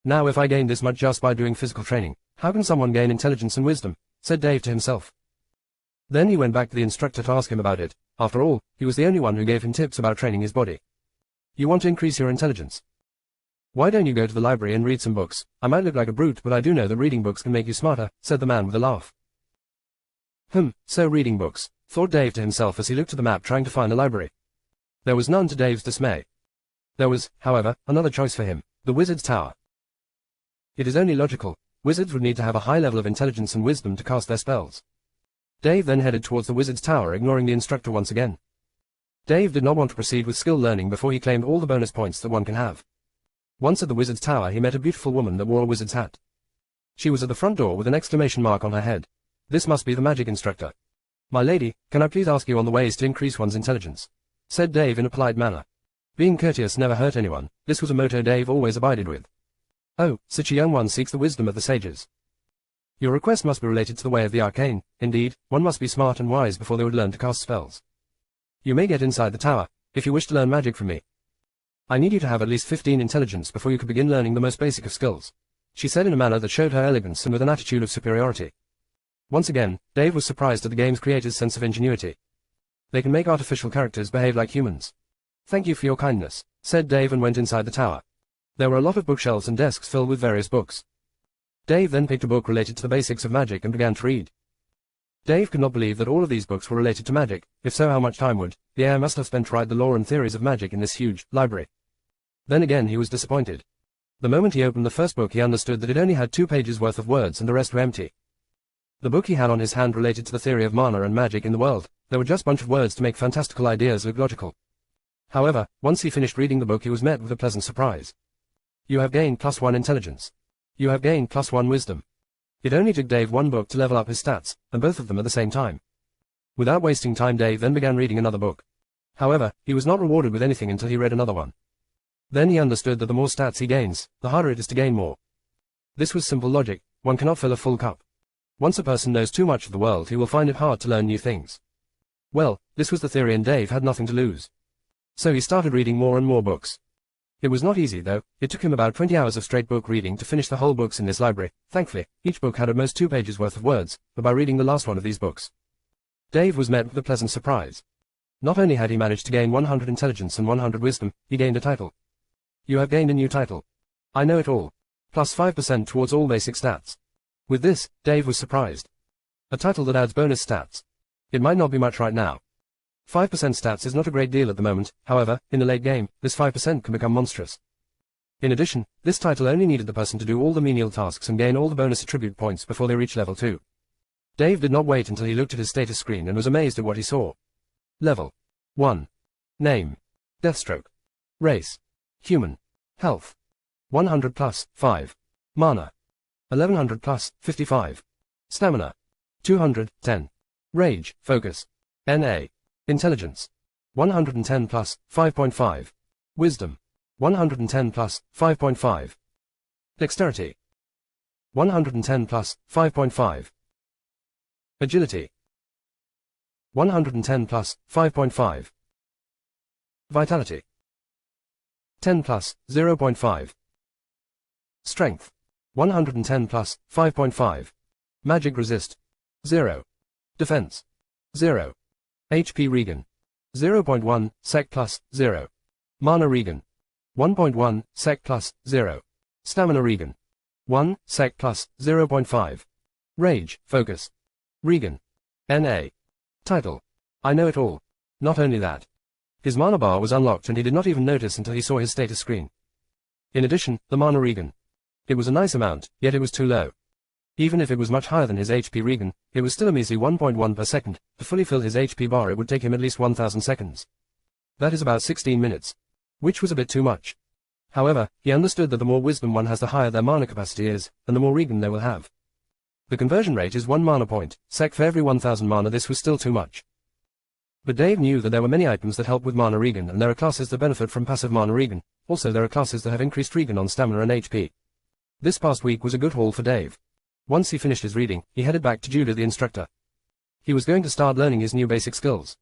Now if I gained this much just by doing physical training, how can someone gain intelligence and wisdom? Said Dave to himself. Then he went back to the instructor to ask him about it. After all, he was the only one who gave him tips about training his body. You want to increase your intelligence? Why don't you go to the library and read some books? I might look like a brute, but I do know that reading books can make you smarter, said the man with a laugh. So reading books, thought Dave to himself as he looked at the map trying to find a library. There was none to Dave's dismay. There was, however, another choice for him: the Wizard's Tower. It is only logical. Wizards would need to have a high level of intelligence and wisdom to cast their spells. Dave then headed towards the Wizard's Tower, ignoring the instructor once again. Dave did not want to proceed with skill learning before he claimed all the bonus points that one can have. Once at the Wizard's Tower he met a beautiful woman that wore a wizard's hat. She was at the front door with an exclamation mark on her head. This must be the magic instructor. My lady, can I please ask you on the ways to increase one's intelligence? Said Dave in a polite manner. Being courteous never hurt anyone. This was a motto Dave always abided with. Oh, such a young one seeks the wisdom of the sages. Your request must be related to the way of the arcane. Indeed, one must be smart and wise before they would learn to cast spells. You may get inside the tower, if you wish to learn magic from me. I need you to have at least 15 intelligence before you could begin learning the most basic of skills, she said in a manner that showed her elegance and with an attitude of superiority. Once again, Dave was surprised at the game's creators' sense of ingenuity. They can make artificial characters behave like humans. Thank you for your kindness, said Dave and went inside the tower. There were a lot of bookshelves and desks filled with various books. Dave then picked a book related to the basics of magic and began to read. Dave could not believe that all of these books were related to magic. If so, how much time would the AI must have spent to write the lore and theories of magic in this huge library? Then again he was disappointed. The moment he opened the first book he understood that it only had 2 pages worth of words and the rest were empty. The book he had on his hand related to the theory of mana and magic in the world. There were just a bunch of words to make fantastical ideas look logical. However, once he finished reading the book he was met with a pleasant surprise. You have gained +1 intelligence. You have gained +1 wisdom. It only took Dave 1 book to level up his stats, and both of them at the same time. Without wasting time Dave then began reading another book. However, he was not rewarded with anything until he read another one. Then he understood that the more stats he gains, the harder it is to gain more. This was simple logic. One cannot fill a full cup. Once a person knows too much of the world he will find it hard to learn new things. Well, this was the theory and Dave had nothing to lose. So he started reading more and more books. It was not easy though. It took him about 20 hours of straight book reading to finish the whole books in this library. Thankfully, each book had at most 2 pages worth of words, but by reading the last one of these books, Dave was met with a pleasant surprise. Not only had he managed to gain 100 intelligence and 100 wisdom, he gained a title. You have gained a new title. I know it all. +5% towards all basic stats. With this, Dave was surprised. A title that adds bonus stats. It might not be much right now. 5% stats is not a great deal at the moment, however, in the late game, this 5% can become monstrous. In addition, this title only needed the person to do all the menial tasks and gain all the bonus attribute points before they reach level 2. Dave did not wait until he looked at his status screen and was amazed at what he saw. Level 1. Name. Deathstroke. Race. Human. Health. 100 plus, 5. Mana. 1100 plus, 55. Stamina. 200, 10. Rage, Focus. NA. Intelligence. 110 plus, 5.5. Wisdom. 110 plus, 5.5. Dexterity. 110 plus, 5.5. Agility. 110 plus, 5.5. Vitality. 10 plus, 0.5. Strength. 110 plus, 5.5. Magic resist. 0. Defense. 0. HP regen. 0.1 sec plus, 0. Mana regen. 1.1 sec plus, 0. Stamina regen. 1 sec plus, 0.5. Rage, focus. Regen. NA. Title. I know it all. Not only that. His mana bar was unlocked and he did not even notice until he saw his status screen. In addition, the mana regen. It was a nice amount, yet it was too low. Even if it was much higher than his HP regen, it was still a measly 1.1 per second. To fully fill his HP bar it would take him at least 1000 seconds. That is about 16 minutes. Which was a bit too much. However, he understood that the more wisdom one has the higher their mana capacity is, and the more regen they will have. The conversion rate is 1 mana point, sec for every 1000 mana. This was still too much. But Dave knew that there were many items that help with mana regen and there are classes that benefit from passive mana regen. Also there are classes that have increased regen on stamina and HP. This past week was a good haul for Dave. Once he finished his reading, he headed back to Judah the instructor. He was going to start learning his new basic skills.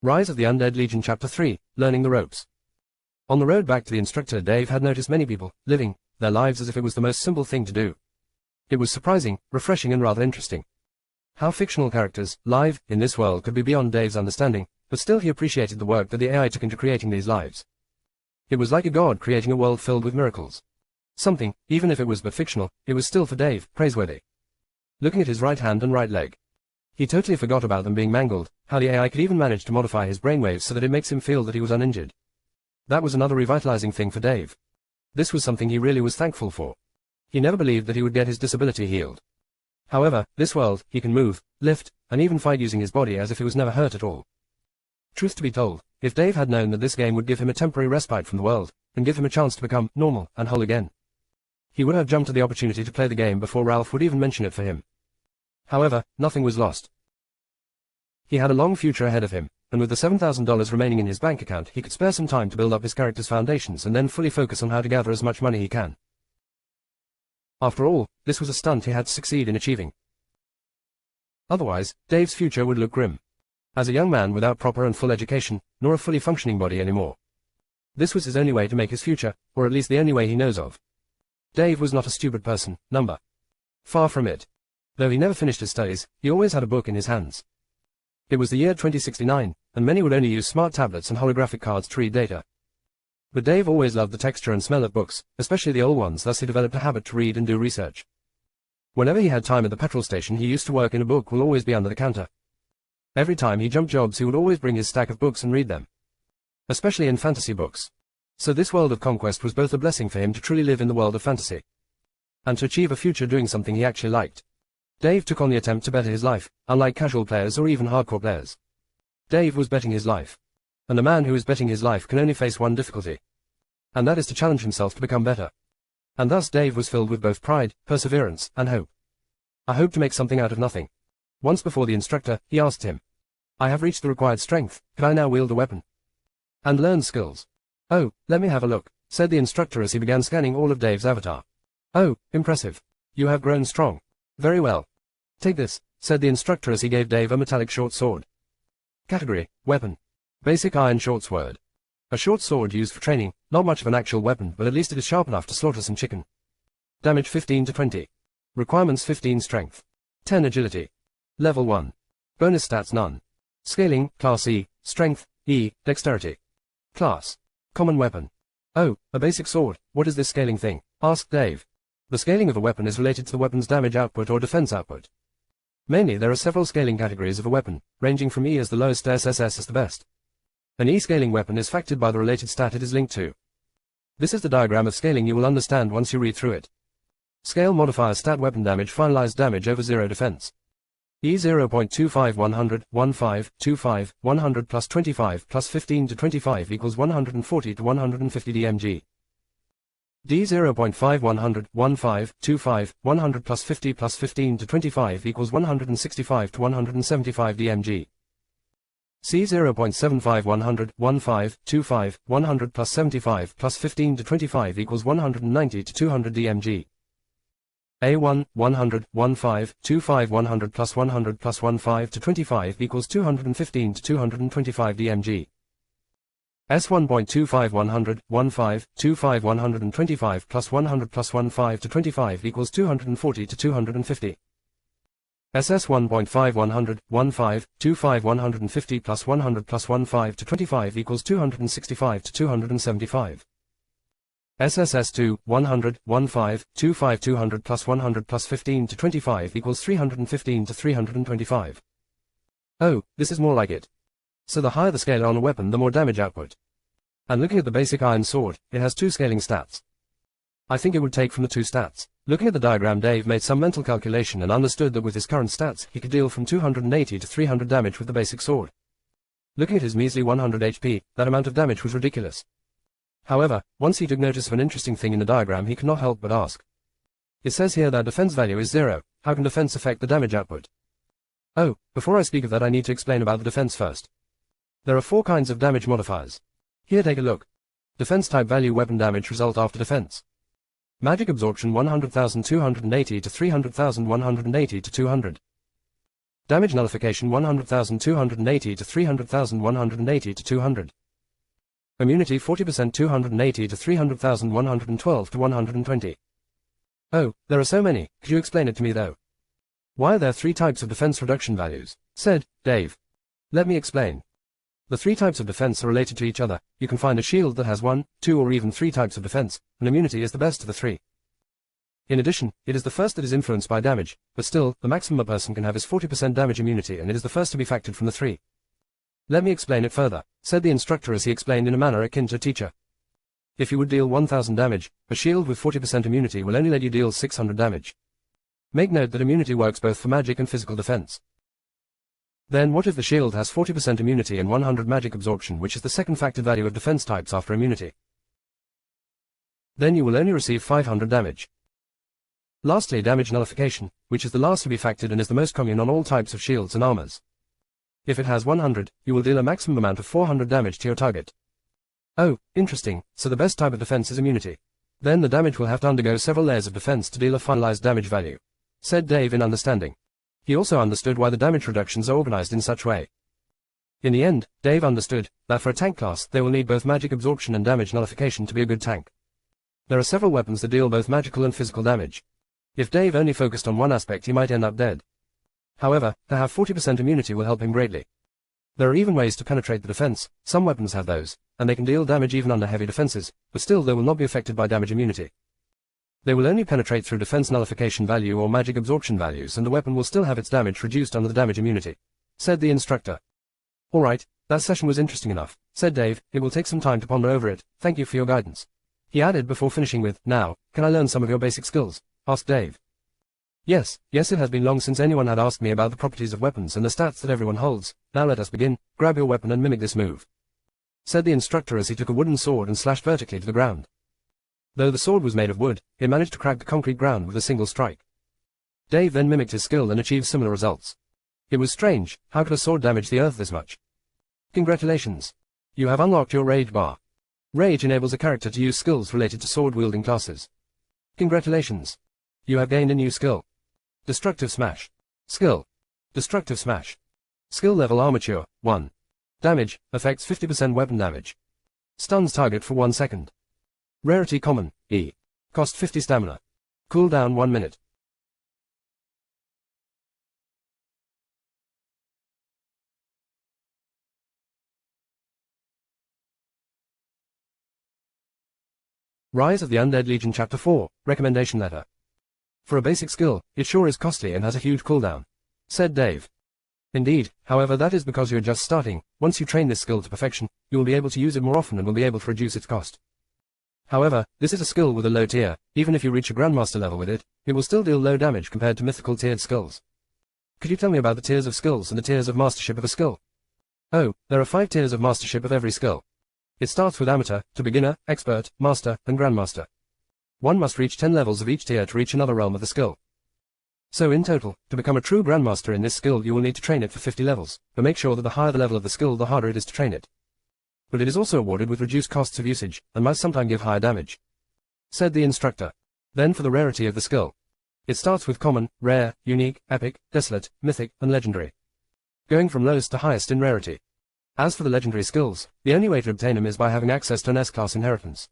Rise of the Undead Legion Chapter 3, Learning the Ropes. On the road back to the instructor, Dave had noticed many people living their lives as if it was the most simple thing to do. It was surprising, refreshing and rather interesting. How fictional characters, live, in this world could be beyond Dave's understanding, but still he appreciated the work that the AI took into creating these lives. It was like a god creating a world filled with miracles. Something, even if it was but fictional, it was still for Dave, praiseworthy. Looking at his right hand and right leg. He totally forgot about them being mangled, how the AI could even manage to modify his brainwaves so that it makes him feel that he was uninjured. That was another revitalizing thing for Dave. This was something he really was thankful for. He never believed that he would get his disability healed. However, this world, he can move, lift, and even fight using his body as if he was never hurt at all. Truth to be told, if Dave had known that this game would give him a temporary respite from the world, and give him a chance to become normal and whole again, he would have jumped at the opportunity to play the game before Ralph would even mention it for him. However, nothing was lost. He had a long future ahead of him. and with the $7,000 remaining in his bank account he could spare some time to build up his character's foundations and then fully focus on how to gather as much money he can. After all, this was a stunt he had to succeed in achieving. Otherwise, Dave's future would look grim. As a young man without proper and full education, nor a fully functioning body anymore. This was his only way to make his future, or at least the only way he knows of. Dave was not a stupid person, number. Far from it. Though he never finished his studies, he always had a book in his hands. It was the year 2069, and many would only use smart tablets and holographic cards to read data. But Dave always loved the texture and smell of books, especially the old ones, thus he developed a habit to read and do research. Whenever he had time at the petrol station he used to work in a book will always be under the counter. Every time he jumped jobs he would always bring his stack of books and read them. Especially in fantasy books. So this world of conquest was both a blessing for him to truly live in the world of fantasy, and to achieve a future doing something he actually liked. Dave took on the attempt to better his life, unlike casual players or even hardcore players. Dave was betting his life. And a man who is betting his life can only face one difficulty. And that is to challenge himself to become better. And thus Dave was filled with both pride, perseverance, and hope. I hope to make something out of nothing. Once before the instructor, he asked him, I have reached the required strength, can I now wield a weapon? And learn skills? Oh, let me have a look, said the instructor as he began scanning all of Dave's avatar. Oh, impressive. You have grown strong. Very well. Take this, said the instructor as he gave Dave a metallic short sword. Category, weapon. Basic iron short sword. A short sword used for training, not much of an actual weapon, but at least it is sharp enough to slaughter some chicken. Damage 15 to 20. Requirements 15 strength. 10 agility. Level 1. Bonus stats none. Scaling, Class E, Strength, E, Dexterity. Class. Common weapon. Oh, a basic sword, what is this scaling thing? Asked Dave. The scaling of a weapon is related to the weapon's damage output or defense output. Mainly there are several scaling categories of a weapon, ranging from E as the lowest to SSS as the best. An E-scaling weapon is factored by the related stat it is linked to. This is the diagram of scaling you will understand once you read through it. Scale modifier stat weapon damage finalized damage over 0 defense. E 0.25 100, 15, 25, 100 plus 25 plus 15 to 25 equals 140 to 150 dmg. D 0.5 100, 15, 25, 100 plus 50 plus 15 to 25 equals 165 to 175 dmg. C 0.75 100, 15, 25, 100 plus 75 plus 15 to 25 equals 190 to 200 dmg. A1, 100, 15, 25 100 plus 15 to 25 equals 215 to 225 dmg. S1.25 100, 15, 25 125 plus 100 plus 15 to 25 equals 240 to 250. SS 1.5 100, 15, 25 150 plus 100 plus 15 to 25 equals 265 to 275. SSS2, 100, 15, 25 200 plus 100 plus 15 to 25 equals 315 to 325. Oh, this is more like it. So the higher the scaler on a weapon the more damage output. And looking at the basic iron sword, it has two scaling stats. I think it would take from the two stats. Looking at the diagram Dave made some mental calculation and understood that with his current stats he could deal from 280 to 300 damage with the basic sword. Looking at his measly 100 HP, that amount of damage was ridiculous. However, once he took notice of an interesting thing in the diagram he could not help but ask. It says here that defense value is 0, how can defense affect the damage output? Oh, before I speak of that I need to explain about the defense first. There are 4 kinds of damage modifiers. Here take a look. Defense type value weapon damage result after defense. Magic absorption 100,280 to 300,180 to 200. Damage nullification 100,280 to 300,180 to 200. Immunity 40% 280 to 300,112 to 120. Oh, there are so many, could you explain it to me though? Why are there 3 types of defense reduction values? Said Dave. Let me explain. The 3 types of defense are related to each other. You can find a shield that has 1, 2 or even 3 types of defense, and immunity is the best of the 3. In addition, it is the first that is influenced by damage, but still, the maximum a person can have is 40% damage immunity and it is the first to be factored from the 3. Let me explain it further, said the instructor as he explained in a manner akin to a teacher. If you would deal 1000 damage, a shield with 40% immunity will only let you deal 600 damage. Make note that immunity works both for magic and physical defense. Then what if the shield has 40% immunity and 100 magic absorption, which is the second factored value of defense types after immunity? Then you will only receive 500 damage. Lastly, damage nullification, which is the last to be factored and is the most common on all types of shields and armors. If it has 100, you will deal a maximum amount of 400 damage to your target. Oh, interesting, so the best type of defense is immunity. Then the damage will have to undergo several layers of defense to deal a finalized damage value, said Dave in understanding. He also understood why the damage reductions are organized in such way. In the end, Dave understood that for a tank class, they will need both magic absorption and damage nullification to be a good tank. There are several weapons that deal both magical and physical damage. If Dave only focused on one aspect, he might end up dead. However, to have 40% immunity will help him greatly. There are even ways to penetrate the defense. Some weapons have those, and they can deal damage even under heavy defenses, but still they will not be affected by damage immunity. They will only penetrate through defense nullification value or magic absorption values, and the weapon will still have its damage reduced under the damage immunity, said the instructor. Alright, that session was interesting enough, said Dave. It will take some time to ponder over it. Thank you for your guidance. He added before finishing with, now, can I learn some of your basic skills? Asked Dave. Yes, it has been long since anyone had asked me about the properties of weapons and the stats that everyone holds. Now let us begin. Grab your weapon and mimic this move, said the instructor as he took a wooden sword and slashed vertically to the ground. Though the sword was made of wood, it managed to crack the concrete ground with a single strike. Dave then mimicked his skill and achieved similar results. It was strange, how could a sword damage the earth this much? Congratulations. You have unlocked your Rage bar. Rage enables a character to use skills related to sword-wielding classes. Congratulations. You have gained a new skill. Destructive Smash. Skill. Destructive Smash. Skill level Armature, 1. Damage, affects 50% weapon damage. Stuns target for 1 second. Rarity Common, E. Cost 50 stamina. Cooldown 1 minute. Rise of the Undead Legion Chapter 4, Recommendation Letter. For a basic skill, it sure is costly and has a huge cooldown, said Dave. Indeed, however, that is because you're just starting. Once you train this skill to perfection, you will be able to use it more often and will be able to reduce its cost. However, this is a skill with a low tier. Even if you reach a Grandmaster level with it, it will still deal low damage compared to mythical tiered skills. Could you tell me about the tiers of skills and the tiers of mastership of a skill? Oh, there are 5 tiers of mastership of every skill. It starts with amateur, to beginner, expert, master, and grandmaster. One must reach 10 levels of each tier to reach another realm of the skill. So in total, to become a true grandmaster in this skill you will need to train it for 50 levels, but make sure that the higher the level of the skill the harder it is to train it. But it is also awarded with reduced costs of usage, and might sometimes give higher damage, said the instructor. Then for the rarity of the skill. It starts with common, rare, unique, epic, desolate, mythic, and legendary, going from lowest to highest in rarity. As for the legendary skills, the only way to obtain them is by having access to an S-class inheritance.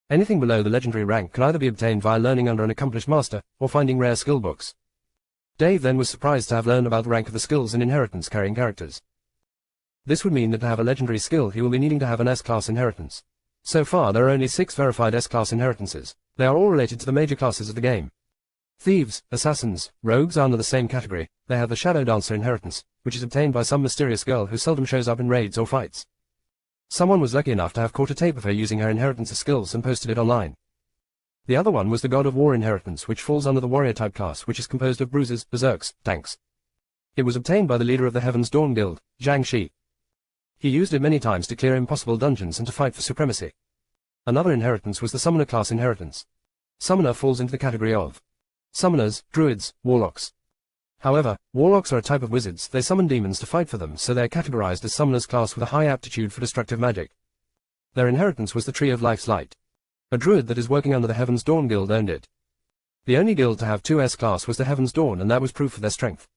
Anything below the legendary rank can either be obtained via learning under an accomplished master, or finding rare skill books. Dave then was surprised to have learned about the rank of the skills in inheritance carrying characters. This would mean that to have a legendary skill he will be needing to have an S-class inheritance. So far there are only 6 verified S-class inheritances. They are all related to the major classes of the game. Thieves, assassins, rogues are under the same category. They have the Shadow Dancer inheritance, which is obtained by some mysterious girl who seldom shows up in raids or fights. Someone was lucky enough to have caught a tape of her using her inheritance skills and posted it online. The other one was the God of War inheritance, which falls under the warrior type class, which is composed of bruisers, berserks, tanks. It was obtained by the leader of the Heaven's Dawn Guild, Zhang Shi. He used it many times to clear impossible dungeons and to fight for supremacy. Another inheritance was the Summoner class inheritance. Summoner falls into the category of summoners, druids, warlocks. However, warlocks are a type of wizards. They summon demons to fight for them, so they are categorized as summoners class with a high aptitude for destructive magic. Their inheritance was the Tree of Life's Light. A druid that is working under the Heaven's Dawn Guild owned it. The only guild to have 2 S-class was the Heaven's Dawn, and that was proof of their strength.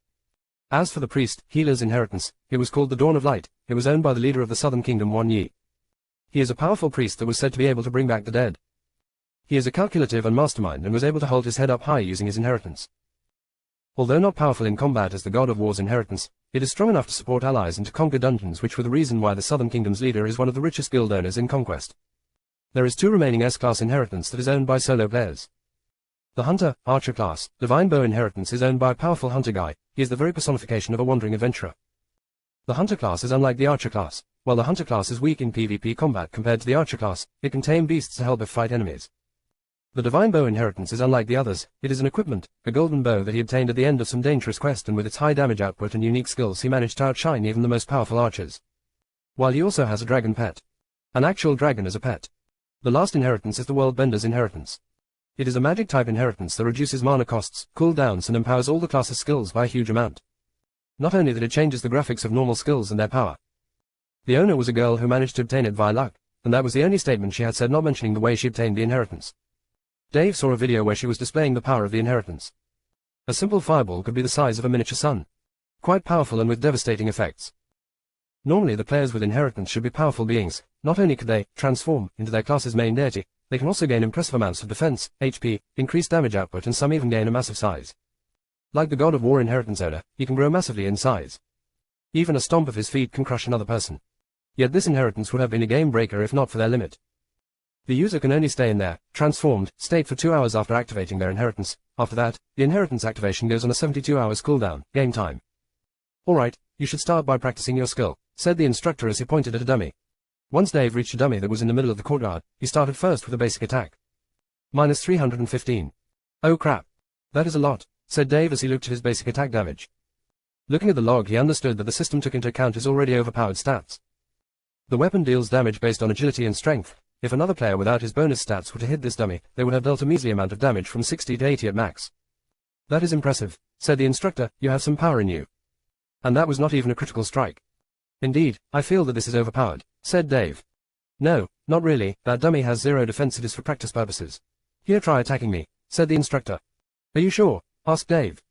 As for the priest, healer's inheritance, it was called the Dawn of Light. It was owned by the leader of the Southern Kingdom, Wan Yi. He is a powerful priest that was said to be able to bring back the dead. He is a calculative and mastermind and was able to hold his head up high using his inheritance. Although not powerful in combat as the God of War's inheritance, it is strong enough to support allies and to conquer dungeons, which were the reason why the Southern Kingdom's leader is one of the richest guild owners in Conquest. There is 2 remaining S-class inheritance that is owned by solo players. The Hunter, Archer class, Divine Bow inheritance is owned by a powerful hunter guy. He is the very personification of a wandering adventurer. The Hunter class is unlike the Archer class. While the Hunter class is weak in PvP combat compared to the Archer class, it can tame beasts to help it fight enemies. The Divine Bow inheritance is unlike the others. It is an equipment, a golden bow that he obtained at the end of some dangerous quest, and with its high damage output and unique skills he managed to outshine even the most powerful archers. While he also has a dragon pet. An actual dragon as a pet. The last inheritance is the World Bender's inheritance. It is a magic type inheritance that reduces mana costs, cooldowns, and empowers all the class's skills by a huge amount. Not only that, it changes the graphics of normal skills and their power. The owner was a girl who managed to obtain it via luck, and that was the only statement she had said, not mentioning the way she obtained the inheritance. Dave saw a video where she was displaying the power of the inheritance. A simple fireball could be the size of a miniature sun. Quite powerful and with devastating effects. Normally the players with inheritance should be powerful beings. Not only could they transform into their class's main deity, they can also gain impressive amounts of defense, HP, increased damage output, and some even gain a massive size. Like the God of War inheritance owner, he can grow massively in size. Even a stomp of his feet can crush another person. Yet this inheritance would have been a game breaker if not for their limit. The user can only stay in their transformed state for 2 hours after activating their inheritance. After that, the inheritance activation goes on a 72 hours cooldown, game time. Alright, you should start by practicing your skill, said the instructor as he pointed at a dummy. Once Dave reached a dummy that was in the middle of the courtyard, he started first with a basic attack. Minus 315. Oh crap. That is a lot, said Dave as he looked at his basic attack damage. Looking at the log, he understood that the system took into account his already overpowered stats. The weapon deals damage based on agility and strength. If another player without his bonus stats were to hit this dummy, they would have dealt a measly amount of damage from 60 to 80 at max. That is impressive, said the instructor, you have some power in you. And that was not even a critical strike. Indeed, I feel that this is overpowered, said Dave. No, not really, that dummy has 0 defense, it is for practice purposes. Here, try attacking me, said the instructor. Are you sure? Asked Dave.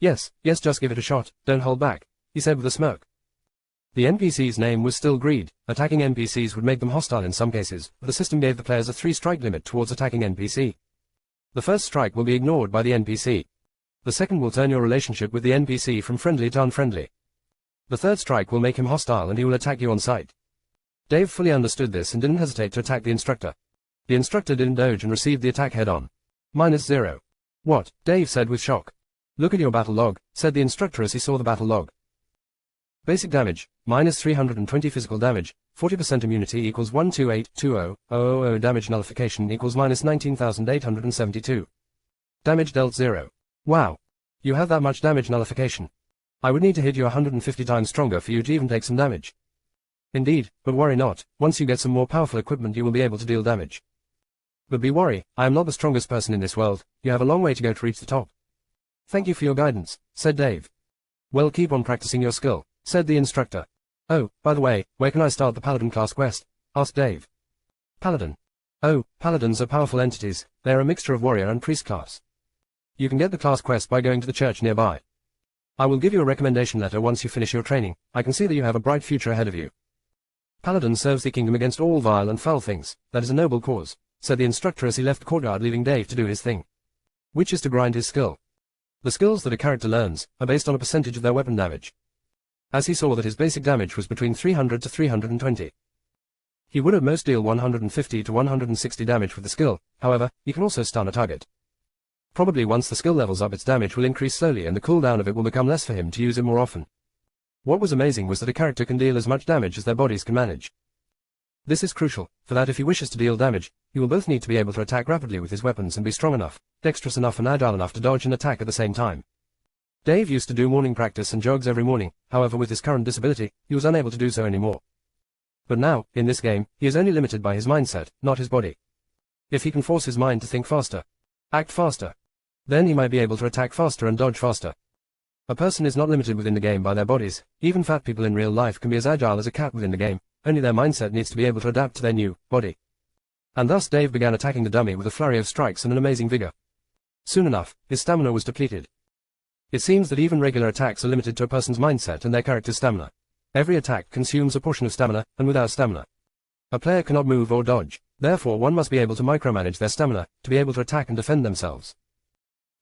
Yes, just give it a shot, don't hold back, he said with a smirk. The NPC's name was still Greed. Attacking NPCs would make them hostile in some cases, but the system gave the players a 3-strike limit towards attacking NPC. The first strike will be ignored by the NPC. The second will turn your relationship with the NPC from friendly to unfriendly. The third strike will make him hostile and he will attack you on sight. Dave fully understood this and didn't hesitate to attack the instructor. The instructor didn't dodge and received the attack head-on. Minus 0. What? Dave said with shock. Look at your battle log, said the instructor as he saw the battle log. Basic damage, minus 320 physical damage, 40% immunity equals 12820,000 damage nullification equals minus 19,872. Damage dealt 0. Wow. You have that much damage nullification. I would need to hit you 150 times stronger for you to even take some damage. Indeed, but worry not, once you get some more powerful equipment you will be able to deal damage. But be worry, I am not the strongest person in this world, you have a long way to go to reach the top. Thank you for your guidance, said Dave. Well, keep on practicing your skill, said the instructor. Oh, by the way, where can I start the Paladin class quest? Asked Dave. Paladin. Oh, Paladins are powerful entities, they are a mixture of warrior and priest class. You can get the class quest by going to the church nearby. I will give you a recommendation letter once you finish your training, I can see that you have a bright future ahead of you. Paladin serves the kingdom against all vile and foul things, that is a noble cause, said the instructor as he left the courtyard leaving Dave to do his thing. Which is to grind his skill. The skills that a character learns are based on a percentage of their weapon damage. As he saw that his basic damage was between 300 to 320. He would at most deal 150 to 160 damage with the skill, however, he can also stun a target. Probably once the skill levels up its damage will increase slowly and the cooldown of it will become less for him to use it more often. What was amazing was that a character can deal as much damage as their bodies can manage. This is crucial, for that if he wishes to deal damage, he will both need to be able to attack rapidly with his weapons and be strong enough, dexterous enough and agile enough to dodge and attack at the same time. Dave used to do morning practice and jogs every morning, however with his current disability, he was unable to do so anymore. But now, in this game, he is only limited by his mindset, not his body. If he can force his mind to think faster, act faster, then he might be able to attack faster and dodge faster. A person is not limited within the game by their bodies, even fat people in real life can be as agile as a cat within the game, only their mindset needs to be able to adapt to their new body. And thus Dave began attacking the dummy with a flurry of strikes and an amazing vigor. Soon enough, his stamina was depleted. It seems that even regular attacks are limited to a person's mindset and their character's stamina. Every attack consumes a portion of stamina, and without stamina, a player cannot move or dodge, therefore one must be able to micromanage their stamina, to be able to attack and defend themselves.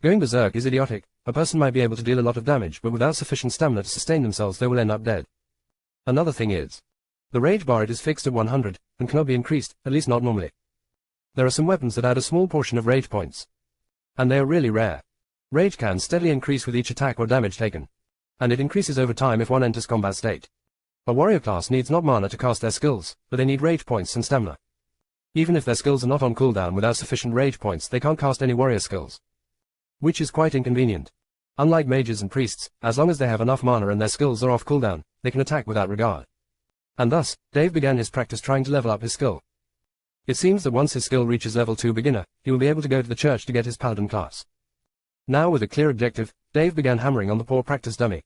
Going berserk is idiotic, a person might be able to deal a lot of damage but without sufficient stamina to sustain themselves they will end up dead. Another thing is, the rage bar is fixed at 100, and cannot be increased, at least not normally. There are some weapons that add a small portion of rage points. And they are really rare. Rage can steadily increase with each attack or damage taken. And it increases over time if one enters combat state. A warrior class needs not mana to cast their skills, but they need rage points and stamina. Even if their skills are not on cooldown without sufficient rage points they can't cast any warrior skills. Which is quite inconvenient. Unlike mages and priests, as long as they have enough mana and their skills are off cooldown, they can attack without regard. And thus, Dave began his practice trying to level up his skill. It seems that once his skill reaches level 2 beginner, he will be able to go to the church to get his paladin class. Now with a clear objective, Dave began hammering on the poor practice dummy.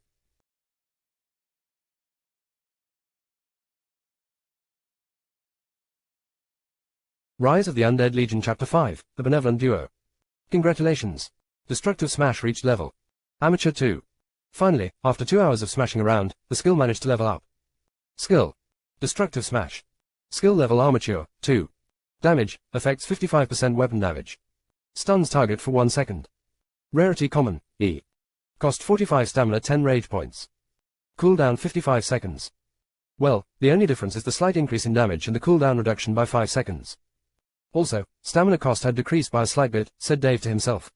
Rise of the Undead Legion Chapter 5, The Benevolent Duo. Congratulations. Destructive Smash reached level Amateur 2. Finally, after 2 hours of smashing around, the skill managed to level up. Skill. Destructive Smash. Skill level Armature, 2. Damage, affects 55% weapon damage. Stuns target for 1 second. Rarity Common, E. Cost 45 stamina 10 rage points. Cooldown 55 seconds. Well, the only difference is the slight increase in damage and the cooldown reduction by 5 seconds. Also, stamina cost had decreased by a slight bit, said Dave to himself.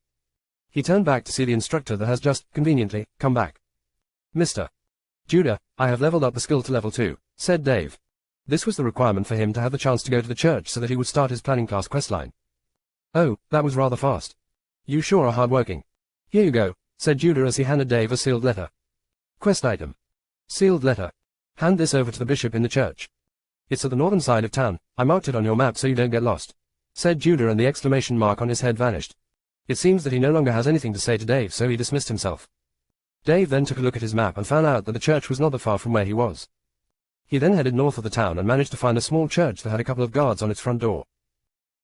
He turned back to see the instructor that has just, conveniently, come back. Mr. Judah, I have leveled up the skill to level 2, said Dave. This was the requirement for him to have the chance to go to the church so that he would start his planning class questline. Oh, that was rather fast. You sure are hardworking. Here you go, said Judah as he handed Dave a sealed letter. Quest item. Sealed letter. Hand this over to the bishop in the church. It's at the northern side of town. I marked it on your map so you don't get lost, said Judah, and the exclamation mark on his head vanished. It seems that he no longer has anything to say to Dave, so he dismissed himself. Dave then took a look at his map and found out that the church was not that far from where he was. He then headed north of the town and managed to find a small church that had a couple of guards on its front door.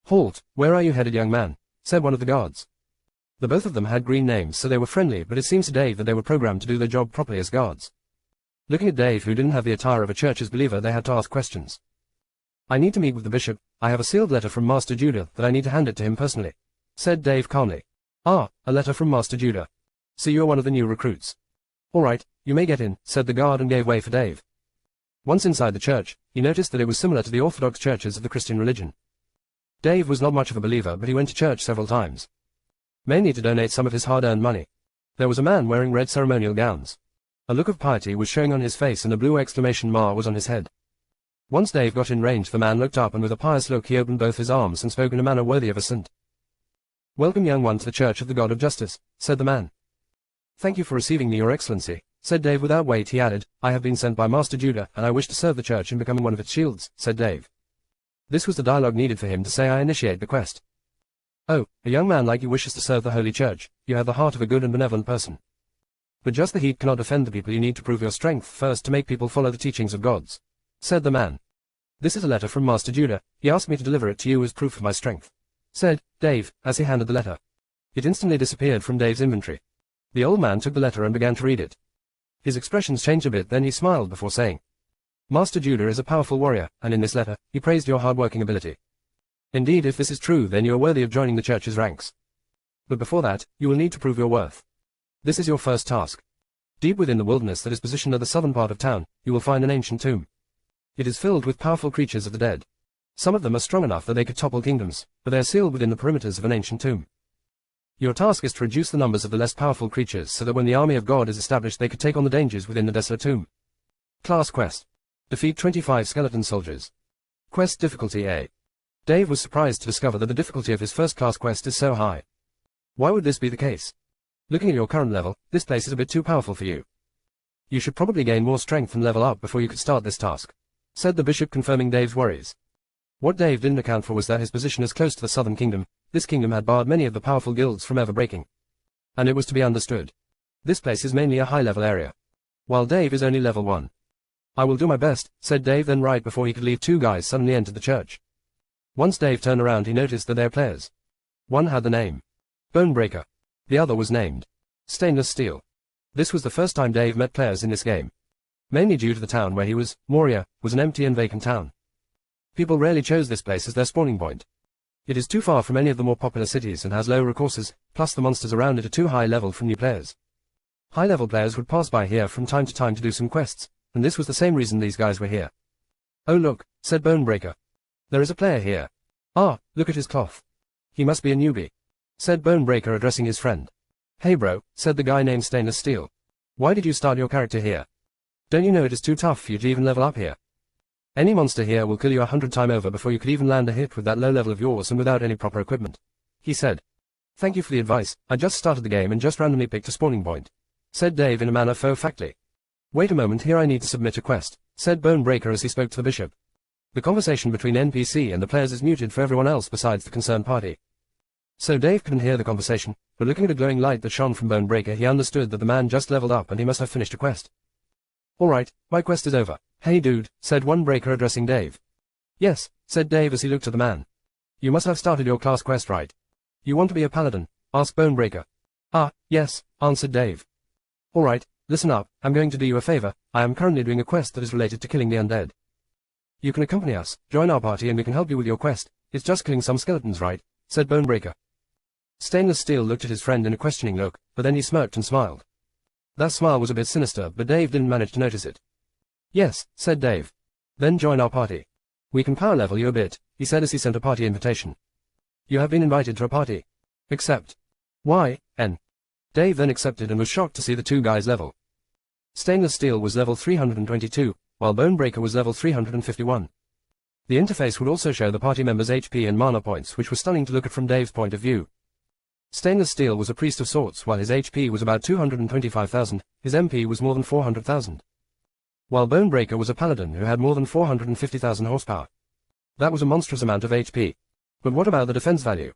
Halt, where are you headed, young man? Said one of the guards. The both of them had green names, so they were friendly, but it seems to Dave that they were programmed to do their job properly as guards. Looking at Dave, who didn't have the attire of a church's believer, they had to ask questions. I need to meet with the bishop. I have a sealed letter from Master Judah that I need to hand it to him personally, said Dave calmly. Ah, a letter from Master Judah. So you're one of the new recruits. All right, you may get in, said the guard and gave way for Dave. Once inside the church, he noticed that it was similar to the Orthodox churches of the Christian religion. Dave was not much of a believer, but he went to church several times, mainly to donate some of his hard-earned money. There was a man wearing red ceremonial gowns. A look of piety was showing on his face and a blue exclamation mark was on his head. Once Dave got in range, the man looked up and with a pious look he opened both his arms and spoke in a manner worthy of a saint. Welcome, young one, to the Church of the God of Justice, said the man. Thank you for receiving me, Your Excellency, said Dave. Without wait he added, I have been sent by Master Judah, and I wish to serve the church in becoming one of its shields, said Dave. This was the dialogue needed for him to say, I initiate the quest. Oh, a young man like you wishes to serve the Holy Church. You have the heart of a good and benevolent person. But just the heat cannot defend the people. You need to prove your strength first to make people follow the teachings of gods, said the man. This is a letter from Master Judah. He asked me to deliver it to you as proof of my strength, said Dave, as he handed the letter. It instantly disappeared from Dave's inventory. The old man took the letter and began to read it. His expressions changed a bit, then he smiled before saying, Master Judah is a powerful warrior, and in this letter, he praised your hard-working ability. Indeed, if this is true, then you are worthy of joining the church's ranks. But before that, you will need to prove your worth. This is your first task. Deep within the wilderness that is positioned at the southern part of town, you will find an ancient tomb. It is filled with powerful creatures of the dead. Some of them are strong enough that they could topple kingdoms, but they are sealed within the perimeters of an ancient tomb. Your task is to reduce the numbers of the less powerful creatures so that when the army of God is established they could take on the dangers within the desolate tomb. Class Quest. Defeat 25 skeleton soldiers. Quest Difficulty A. Dave was surprised to discover that the difficulty of his first-class quest is so high. Why would this be the case? Looking at your current level, this place is a bit too powerful for you. You should probably gain more strength and level up before you could start this task, said the bishop, confirming Dave's worries. What Dave didn't account for was that his position is close to the southern kingdom. This kingdom had barred many of the powerful guilds from ever breaking. And it was to be understood. This place is mainly a high-level area, while Dave is only level 1. I will do my best, said Dave. Then right before he could leave, 2 guys suddenly entered the church. Once Dave turned around he noticed that they were players. One had the name Bonebreaker. The other was named Stainless Steel. This was the first time Dave met players in this game. Mainly due to the town where he was, Moria, was an empty and vacant town. People rarely chose this place as their spawning point. It is too far from any of the more popular cities and has low recourses, plus the monsters around it are too high level for new players. High-level players would pass by here from time to time to do some quests, and this was the same reason these guys were here. Oh look, said Bonebreaker. There is a player here. Ah, look at his cloth. He must be a newbie, said Bonebreaker, addressing his friend. Hey bro, said the guy named Stainless Steel. Why did you start your character here? Don't you know it is too tough for you to even level up here? Any monster here will kill you 100 times over before you could even land a hit with that low level of yours and without any proper equipment, he said. Thank you for the advice. I just started the game and just randomly picked a spawning point, said Dave in a manner faux-factly. Wait a moment, here I need to submit a quest, said Bonebreaker as he spoke to the bishop. The conversation between NPC and the players is muted for everyone else besides the concerned party. So Dave couldn't hear the conversation, but looking at a glowing light that shone from Bonebreaker he understood that the man just leveled up and he must have finished a quest. Alright, my quest is over. Hey dude, said one breaker addressing Dave. Yes, said Dave as he looked at the man. You must have started your class quest right. You want to be a paladin? Asked Bonebreaker. Ah, yes, answered Dave. Alright, listen up, I'm going to do you a favor. I am currently doing a quest that is related to killing the undead. You can accompany us, join our party and we can help you with your quest. It's just killing some skeletons, right? Said Bonebreaker. Stainless Steel looked at his friend in a questioning look, but then he smirked and smiled. That smile was a bit sinister, but Dave didn't manage to notice it. Yes, said Dave. Then join our party. We can power level you a bit, he said as he sent a party invitation. You have been invited to a party. Accept. Why, N. Dave then accepted and was shocked to see the two guys level. Stainless Steel was level 322, while Bonebreaker was level 351. The interface would also show the party members' HP and mana points, which was stunning to look at from Dave's point of view. Stainless Steel was a priest of sorts, while his HP was about 225,000, his MP was more than 400,000. While Bonebreaker was a paladin who had more than 450,000 horsepower. That was a monstrous amount of HP. But what about the defense value?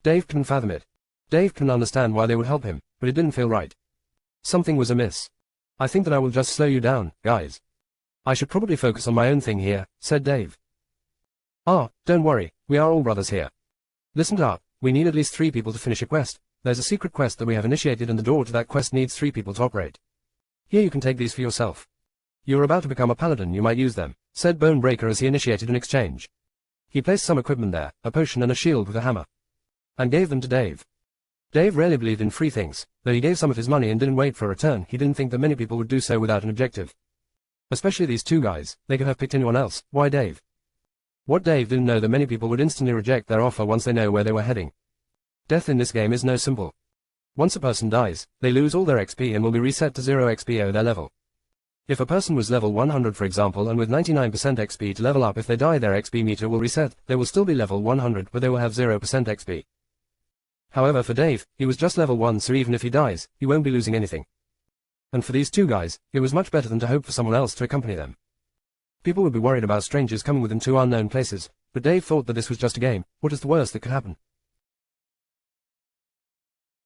Dave couldn't fathom it. Dave couldn't understand why they would help him, but it didn't feel right. Something was amiss. I think that I will just slow you down, guys. I should probably focus on my own thing here, said Dave. Ah, don't worry, we are all brothers here. Listen up, we need at least 3 people to finish a quest. There's a secret quest that we have initiated and the door to that quest needs 3 people to operate. Here you can take these for yourself. You are about to become a paladin, you might use them, said Bonebreaker as he initiated an exchange. He placed some equipment there, a potion and a shield with a hammer. And gave them to Dave. Dave rarely believed in free things, though he gave some of his money and didn't wait for a return. He didn't think that many people would do so without an objective. Especially these two guys, they could have picked anyone else, why Dave? What Dave didn't know that many people would instantly reject their offer once they know where they were heading. Death in this game is no simple. Once a person dies, they lose all their XP and will be reset to 0 XP or their level. If a person was level 100 for example and with 99% XP to level up, if they die their XP meter will reset, they will still be level 100 but they will have 0% XP. However for Dave, he was just level 1 so even if he dies, he won't be losing anything. And for these two guys, it was much better than to hope for someone else to accompany them. People would be worried about strangers coming with them to unknown places, but Dave thought that this was just a game. What is the worst that could happen?